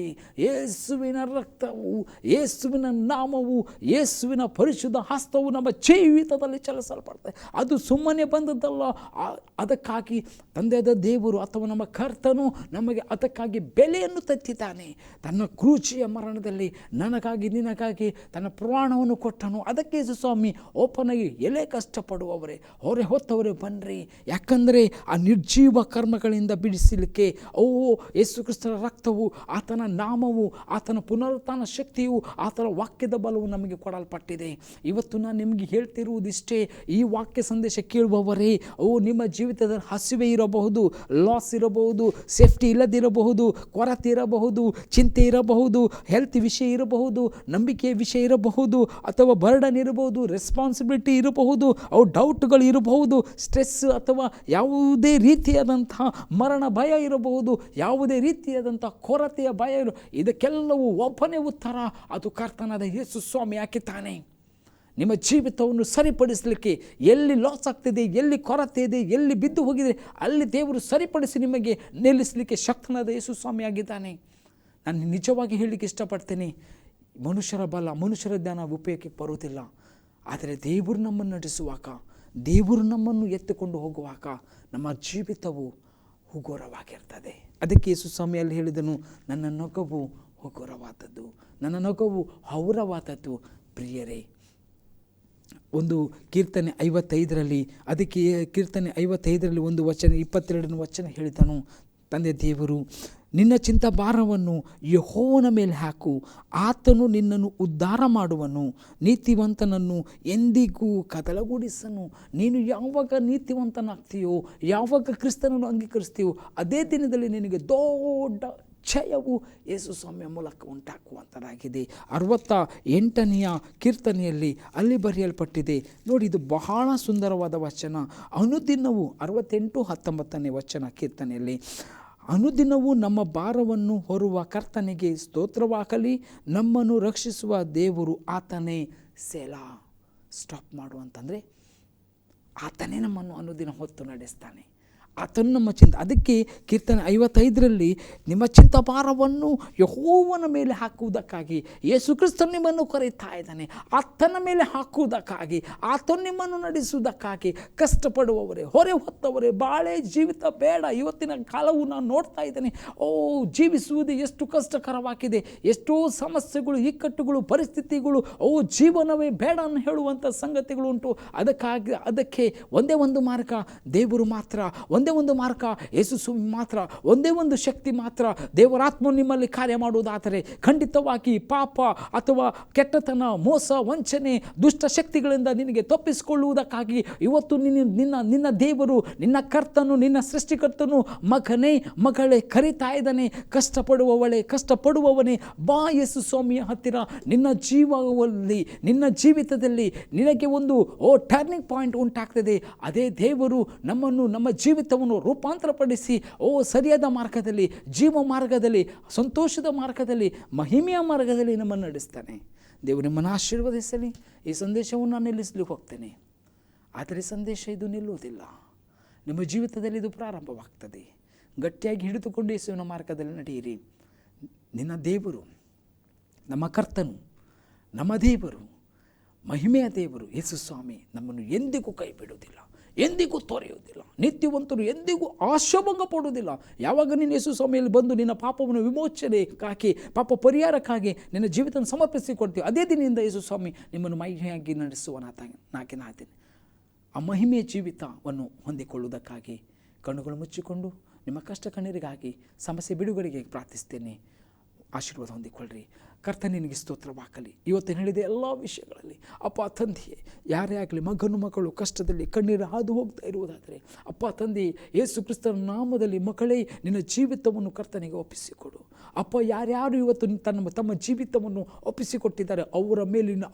ಯೇಸುವಿನ ರಕ್ತವು, ಯೇಸುವಿನ ನಾಮವು, ಯೇಸುವಿನ ಪರಿಶುದ್ಧ ಹಸ್ತವು ನಮ್ಮ ಜೀವಿತದಲ್ಲಿ ಚಲಿಸಲ್ಪಡ್ತದೆ. ಅದು ಸುಮ್ಮನೆ ಬಂದದ್ದಲ್ಲ. ಅದಕ್ಕಾಗಿ ತಂದೆಯಾದ ದೇವರು ಅಥವಾ ನಮ್ಮ ಕರ್ತನು ನಮಗೆ ಅದಕ್ಕಾಗಿ ಬೆಲೆಯನ್ನು ತೆತ್ತಿದ್ದಾನೆ. ತನ್ನ ಕ್ರೂಚಿಯ ಮರಣದಲ್ಲಿ ನನಗಾಗಿ ನಿನಗಾಗಿ ತನ್ನ ಪ್ರಾಣವನ್ನು ಕೊಟ್ಟನು. ಅದಕ್ಕೆ ಸ್ವಾಮಿ ಓಪನಾಗಿ ಎಲೆ ಕಷ್ಟಪಡುವವರೇ, ಹೊರೆ ಹೊತ್ತವರೇ ಬನ್ನಿರಿ. ಯಾಕಂದರೆ ಆ ನಿರ್ಜೀವ ಕರ್ಮಗಳಿಂದ ಬಿಡಿಸಲಿಕ್ಕೆ ಯೇಸು ಕ್ರಿಸ್ತನ ರಕ್ತವು, ಆತನ ನಾಮವು, ಆತನ ಪುನರುತ್ಥಾನ ಶಕ್ತಿಯು, ಆತನ ವಾಕ್ಯದ ಬಲವು ನಮಗೆ ಕೊಡಲ್ಪಟ್ಟಿದೆ. ಇವತ್ತು ನಾನು ನಿಮಗೆ ಹೇಳ್ತಿರುವುದಿಷ್ಟೇ, ಈ ವಾಕ್ಯ ಸಂದೇಶ ಕೇಳುವವರೇ, ನಿಮ್ಮ ಜೀವಿತದಲ್ಲಿ ಹಸಿವೆ ಇರಬಹುದು, ಲಾಸ್ ಇರಬಹುದು, ಸೇಫ್ಟಿ ಇಲ್ಲದಿರಬಹುದು, ಕೊರತೆ ಇರಬಹುದು, ಚಿಂತೆ ಇರಬಹುದು, ಹೆಲ್ತ್ ವಿಷಯ ಇರಬಹುದು, ನಂಬಿಕೆಯ ವಿಷಯ ಇರಬಹುದು, ಅಥವಾ ಬರ್ಡನ್ ಇರಬಹುದು, ರೆಸ್ಪಾನ್ಸಿಬಿಲಿಟಿ ಇನ್ಸೆಕ್ಯೂರಿಟಿ ಇರಬಹುದು, ಅವು ಡೌಟ್ಗಳು ಇರಬಹುದು, ಸ್ಟ್ರೆಸ್ ಅಥವಾ ಯಾವುದೇ ರೀತಿಯಾದಂತಹ ಮರಣ ಭಯ ಇರಬಹುದು, ಯಾವುದೇ ರೀತಿಯಾದಂಥ ಕೊರತೆಯ ಭಯ ಇದಕ್ಕೆಲ್ಲವೂ ಒಬ್ಬನೇ ಉತ್ತರ, ಅದು ಕರ್ತನಾದ ಯೇಸು ಸ್ವಾಮಿ ಹಾಕಿದ್ದಾನೆ. ನಿಮ್ಮ ಜೀವಿತವನ್ನು ಸರಿಪಡಿಸಲಿಕ್ಕೆ ಎಲ್ಲಿ ಲಾಸ್ ಆಗ್ತಿದೆ, ಎಲ್ಲಿ ಕೊರತೆ ಇದೆ, ಎಲ್ಲಿ ಬಿದ್ದು ಹೋಗಿದೆ ಅಲ್ಲಿ ದೇವರು ಸರಿಪಡಿಸಿ ನಿಮಗೆ ನಿಲ್ಲಿಸಲಿಕ್ಕೆ ಶಕ್ತನಾದ ಯೇಸು ಸ್ವಾಮಿ ಆಗಿದ್ದಾನೆ. ನಾನು ನಿಜವಾಗಿ ಹೇಳಲಿಕ್ಕೆ ಇಷ್ಟಪಡ್ತೇನೆ, ಮನುಷ್ಯರ ಬಲ, ಮನುಷ್ಯರ ಜ್ಞಾನ ಉಪಯೋಗಕ್ಕೆ ಬರುವುದಿಲ್ಲ. ಆದರೆ ದೇವರು ನಮ್ಮನ್ನು ನಡೆಸುವಾಗ, ದೇವರು ನಮ್ಮನ್ನು ಎತ್ತಿಕೊಂಡು ಹೋಗುವಾಗ ನಮ್ಮ ಜೀವಿತವು ಹುಗುರವಾಗಿರ್ತದೆ. ಅದಕ್ಕೆ ಯೇಸು ಸ್ವಾಮಿಯಲ್ಲಿ ಹೇಳಿದನು, ನನ್ನ ನೊಗವು ಹುಗುರವಾದದ್ದು, ನನ್ನ ನೊಗವು ಹೌರವಾದದ್ದು. ಪ್ರಿಯರೇ, ಒಂದು ಕೀರ್ತನೆ 55ರಲ್ಲಿ, ಅದಕ್ಕೆ ಕೀರ್ತನೆ 55ರಲ್ಲಿ ಒಂದು ವಚನ 22ನೇ ವಚನ ಹೇಳಿದನು, ತಂದೆ ದೇವರು, ನಿನ್ನ ಚಿಂತಾಭಾರವನ್ನು ಯೆಹೋವನ ಮೇಲೆ ಹಾಕು, ಆತನು ನಿನ್ನನ್ನು ಉದ್ಧಾರ ಮಾಡುವನು, ನೀತಿವಂತನನ್ನು ಎಂದಿಗೂ ಕದಲಗೊಳಿಸನು. ನೀನು ಯಾವಾಗ ನೀತಿವಂತನಾಗ್ತೀಯೋ, ಯಾವಾಗ ಕ್ರಿಸ್ತನನ್ನು ಅಂಗೀಕರಿಸ್ತೀಯೋ, ಅದೇ ದಿನದಲ್ಲಿ ನಿನಗೆ ದೊಡ್ಡ ಜಯವು ಯೇಸು ಸ್ವಾಮಿಯ ಮೂಲಕ ಉಂಟಾಗುವಂಥದ್ದಾಗಿದೆ. 68ನೇ ಕೀರ್ತನೆಯಲ್ಲಿ ಅಲ್ಲಿ ಬರೆಯಲ್ಪಟ್ಟಿದೆ ನೋಡಿ, ಇದು ಬಹಳ ಸುಂದರವಾದ ವಚನ. ಅನುದಿನವೂ 68:19ನೇ ವಚನ ಕೀರ್ತನೆಯಲ್ಲಿ, ಅನುದಿನವೂ ನಮ್ಮ ಭಾರವನ್ನು ಹೊರುವ ಕರ್ತನಿಗೆ ಸ್ತೋತ್ರವಾಗಲಿ, ನಮ್ಮನ್ನು ರಕ್ಷಿಸುವ ದೇವರು ಆತನೇ. ಸೆಲಾ. ಸ್ಟಾಪ್ ಮಾಡುವಂತಂದರೆ ಆತನೇ ನಮ್ಮನ್ನು ಅನುದಿನ ಹೊತ್ತು ನಡೆಸ್ತಾನೆ, ಆತನು ನಮ್ಮ ಅದಕ್ಕೆ ಕೀರ್ತನೆ 55ರಲ್ಲಿ ನಿಮ್ಮ ಚಿಂತಾಭಾರವನ್ನು ಯೆಹೋವನ ಮೇಲೆ ಹಾಕುವುದಕ್ಕಾಗಿ ಯೇಸು ಕ್ರಿಸ್ತನು ನಿಮ್ಮನ್ನು ಕರೆಯುತ್ತಾ ಇದ್ದಾನೆ. ಆತನ ಮೇಲೆ ಹಾಕುವುದಕ್ಕಾಗಿ, ಆತನು ನಿಮ್ಮನ್ನು ನಡೆಸುವುದಕ್ಕಾಗಿ. ಕಷ್ಟಪಡುವವರೇ, ಹೊರೆ ಹೊತ್ತವರೇ, ಬಾಳೆ ಜೀವಿತ ಬೇಡ. ಇವತ್ತಿನ ಕಾಲವು ನಾನು ನೋಡ್ತಾ ಇದ್ದೇನೆ, ಜೀವಿಸುವುದು ಎಷ್ಟು ಕಷ್ಟಕರವಾಗಿದೆ, ಎಷ್ಟೋ ಸಮಸ್ಯೆಗಳು, ಇಕ್ಕಟ್ಟುಗಳು, ಪರಿಸ್ಥಿತಿಗಳು, ಜೀವನವೇ ಬೇಡ ಅಂತ ಹೇಳುವಂಥ ಸಂಗತಿಗಳು ಉಂಟು. ಅದಕ್ಕೆ ಒಂದೇ ಒಂದು ಮಾರ್ಗ ದೇವರು ಮಾತ್ರ, ಒಂದೇ ಒಂದು ಮಾರ್ಗ ಯೇಸು ಸ್ವಾಮಿ ಮಾತ್ರ, ಒಂದೇ ಒಂದು ಶಕ್ತಿ ಮಾತ್ರ. ದೇವರಾತ್ಮ ನಿಮ್ಮಲ್ಲಿ ಕಾರ್ಯ ಮಾಡುವುದಾದರೆ ಖಂಡಿತವಾಗಿ ಪಾಪ ಅಥವಾ ಕೆಟ್ಟತನ, ಮೋಸ, ವಂಚನೆ, ದುಷ್ಟ ಶಕ್ತಿಗಳಿಂದ ನಿನಗೆ ತಪ್ಪಿಸಿಕೊಳ್ಳುವುದಕ್ಕಾಗಿ ಇವತ್ತು ನಿನ್ನ ದೇವರು, ನಿನ್ನ ಕರ್ತನು, ನಿನ್ನ ಸೃಷ್ಟಿಕರ್ತನು ಮಗನೇ, ಮಗಳೇ ಕರೀತಾ ಇದ್ದಾನೆ. ಕಷ್ಟಪಡುವವಳೇ, ಕಷ್ಟಪಡುವವನೇ, ಬಾ ಯೇಸು ಸ್ವಾಮಿಯ ಹತ್ತಿರ. ನಿನ್ನ ಜೀವದಲ್ಲಿ, ನಿನ್ನ ಜೀವಿತದಲ್ಲಿ ನಿನಗೆ ಒಂದು ಟರ್ನಿಂಗ್ ಪಾಯಿಂಟ್ ಉಂಟಾಗ್ತದೆ. ಅದೇ ದೇವರು ನಮ್ಮನ್ನು, ನಮ್ಮ ಜೀವಿತವನ್ನು ರೂಪಾಂತರಪಡಿಸಿ ಸರಿಯಾದ ಮಾರ್ಗದಲ್ಲಿ, ಜೀವ ಮಾರ್ಗದಲ್ಲಿ, ಸಂತೋಷದ ಮಾರ್ಗದಲ್ಲಿ, ಮಹಿಮೆಯ ಮಾರ್ಗದಲ್ಲಿ ನಮ್ಮನ್ನು ನಡೆಸ್ತಾನೆ. ದೇವರು ನಿಮ್ಮನ್ನು ಆಶೀರ್ವದಿಸಲಿ. ಈ ಸಂದೇಶವನ್ನು ನಾನು ನಿಲ್ಲಿಸಲಿಕ್ಕೆ ಹೋಗ್ತೇನೆ, ಆದರೆ ಸಂದೇಶ ಇದು ನಿಲ್ಲುವುದಿಲ್ಲ. ನಿಮ್ಮ ಜೀವಿತದಲ್ಲಿ ಇದು ಪ್ರಾರಂಭವಾಗ್ತದೆ. ಗಟ್ಟಿಯಾಗಿ ಹಿಡಿದುಕೊಂಡು ಯೇಸುವಿನ ಮಾರ್ಗದಲ್ಲಿ ನಡೆಯಿರಿ. ನಿನ್ನ ದೇವರು, ನಮ್ಮ ಕರ್ತನು, ನಮ್ಮ ದೇವರು, ಮಹಿಮೆಯ ದೇವರು ಯೇಸು ಸ್ವಾಮಿ ನಮ್ಮನ್ನು ಎಂದಿಗೂ ಕೈ ಬಿಡುವುದಿಲ್ಲ, ಎಂದಿಗೂ ತೊರೆಯುವುದಿಲ್ಲ. ನಿತ್ಯವಂತರು ಎಂದಿಗೂ ಆಶಾಭಂಗ ಪಡುವುದಿಲ್ಲ. ಯಾವಾಗ ನೀನು ಯೇಸು ಸ್ವಾಮಿಯಲ್ಲಿ ಬಂದು ನಿನ್ನ ಪಾಪವನ್ನು ವಿಮೋಚನೆಗಾಗಿ, ಪಾಪ ಪರಿಹಾರಕ್ಕಾಗಿ ನಿನ್ನ ಜೀವಿತವನ್ನು ಸಮರ್ಪಿಸಿಕೊಡ್ತೀವಿ, ಅದೇ ದಿನದಿಂದ ಯೇಸು ಸ್ವಾಮಿ ನಿಮ್ಮನ್ನು ಮಹಿಮೆಯಾಗಿ ನಡೆಸುವನಾಗಿದ್ದೇನೆ. ಆ ಮಹಿಮೆಯ ಜೀವಿತವನ್ನು ಹೊಂದಿಕೊಳ್ಳುವುದಕ್ಕಾಗಿ ಕಣ್ಣುಗಳು ಮುಚ್ಚಿಕೊಂಡು ನಿಮ್ಮ ಕಷ್ಟ ಕಣ್ಣೀರಿಗಾಗಿ, ಸಮಸ್ಯೆ ಬಿಡುಗಡೆಗೆ ಪ್ರಾರ್ಥಿಸ್ತೇನೆ. ಆಶೀರ್ವಾದ ಹೊಂದಿಕೊಳ್ಳ್ರಿ. ಕರ್ತನ ನಿನಗೆ ಸ್ತೋತ್ರವಾಗಲಿ. ಇವತ್ತು ಹೇಳಿದ ಎಲ್ಲ ವಿಷಯಗಳಲ್ಲಿ ಅಪ್ಪ ತಂದೆಯೇ, ಯಾರೇ ಆಗಲಿ ಮಗನು ಮಕ್ಕಳು ಕಷ್ಟದಲ್ಲಿ ಕಣ್ಣೀರು ಹಾದು ಹೋಗ್ತಾ ಇರುವುದಾದರೆ, ಅಪ್ಪ ತಂದೆ ಯೇಸು ಕ್ರಿಸ್ತನ ನಾಮದಲ್ಲಿ ಮಕ್ಕಳೇ ನಿನ್ನ ಜೀವಿತವನ್ನು ಕರ್ತನಿಗೆ ಒಪ್ಪಿಸಿಕೊಡು. ಅಪ್ಪ ಯಾರ್ಯಾರು ಇವತ್ತು ತಮ್ಮ ಜೀವಿತವನ್ನು ಒಪ್ಪಿಸಿಕೊಟ್ಟಿದ್ದಾರೆ ಅವರ ಮೇಲಿನ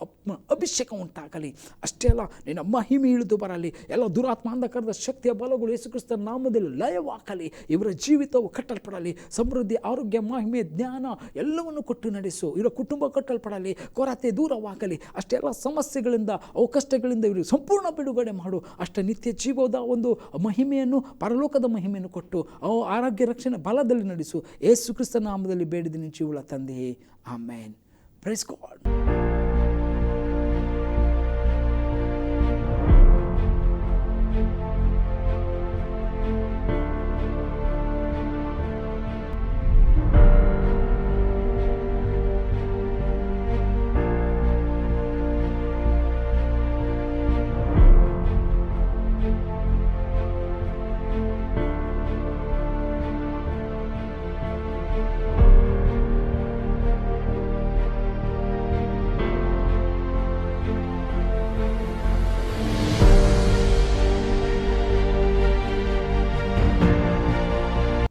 ಅಭಿಷೇಕ ಉಂಟಾಗಲಿ. ಅಷ್ಟೇ ಅಲ್ಲ, ನಿನ್ನ ಮಹಿಮೆ ಇಳಿದು ಬರಲಿ. ಎಲ್ಲ ದುರಾತ್ಮ ಅಂಧಕಾರದ ಶಕ್ತಿಯ ಬಲಗಳು ಯೇಸು ಕ್ರಿಸ್ತನ ನಾಮದಲ್ಲಿ ಲಯವಾಗಲಿ. ಇವರ ಜೀವಿತವು ಕಟ್ಟಲ್ಪಡಲಿ. ಸಮೃದ್ಧಿ, ಆರೋಗ್ಯ, ಮಹಿಮೆ, ಜ್ಞಾನ ಎಲ್ಲವನ್ನು ಕೊಟ್ಟು ನಡೆಸು. ಇವರ ಕುಟುಂಬ ಕಟ್ಟಲ್ಪಡಲಿ. ಕೊರತೆ ದೂರವಾಗಲಿ. ಅಷ್ಟೆಲ್ಲ ಸಮಸ್ಯೆಗಳಿಂದ, ಕಷ್ಟಗಳಿಂದ ಇವರು ಸಂಪೂರ್ಣ ಬಿಡುಗಡೆ ಮಾಡು. ಅಷ್ಟೇ ನಿತ್ಯ ಜೀವದ ಒಂದು ಮಹಿಮೆಯನ್ನು, ಪರಲೋಕದ ಮಹಿಮೆಯನ್ನು ಕೊಟ್ಟು ಆರೋಗ್ಯ ರಕ್ಷಣೆ ಬಲದಲ್ಲಿ ನಡೆಸು. ಯೇಸು ಕ್ರಿಸ್ತನ ನಾಮದಲ್ಲಿ ಬೇಡಿದ ಜೀವಳ ತಂದೆಯೇ, ಆಮೇನ್. Praise God.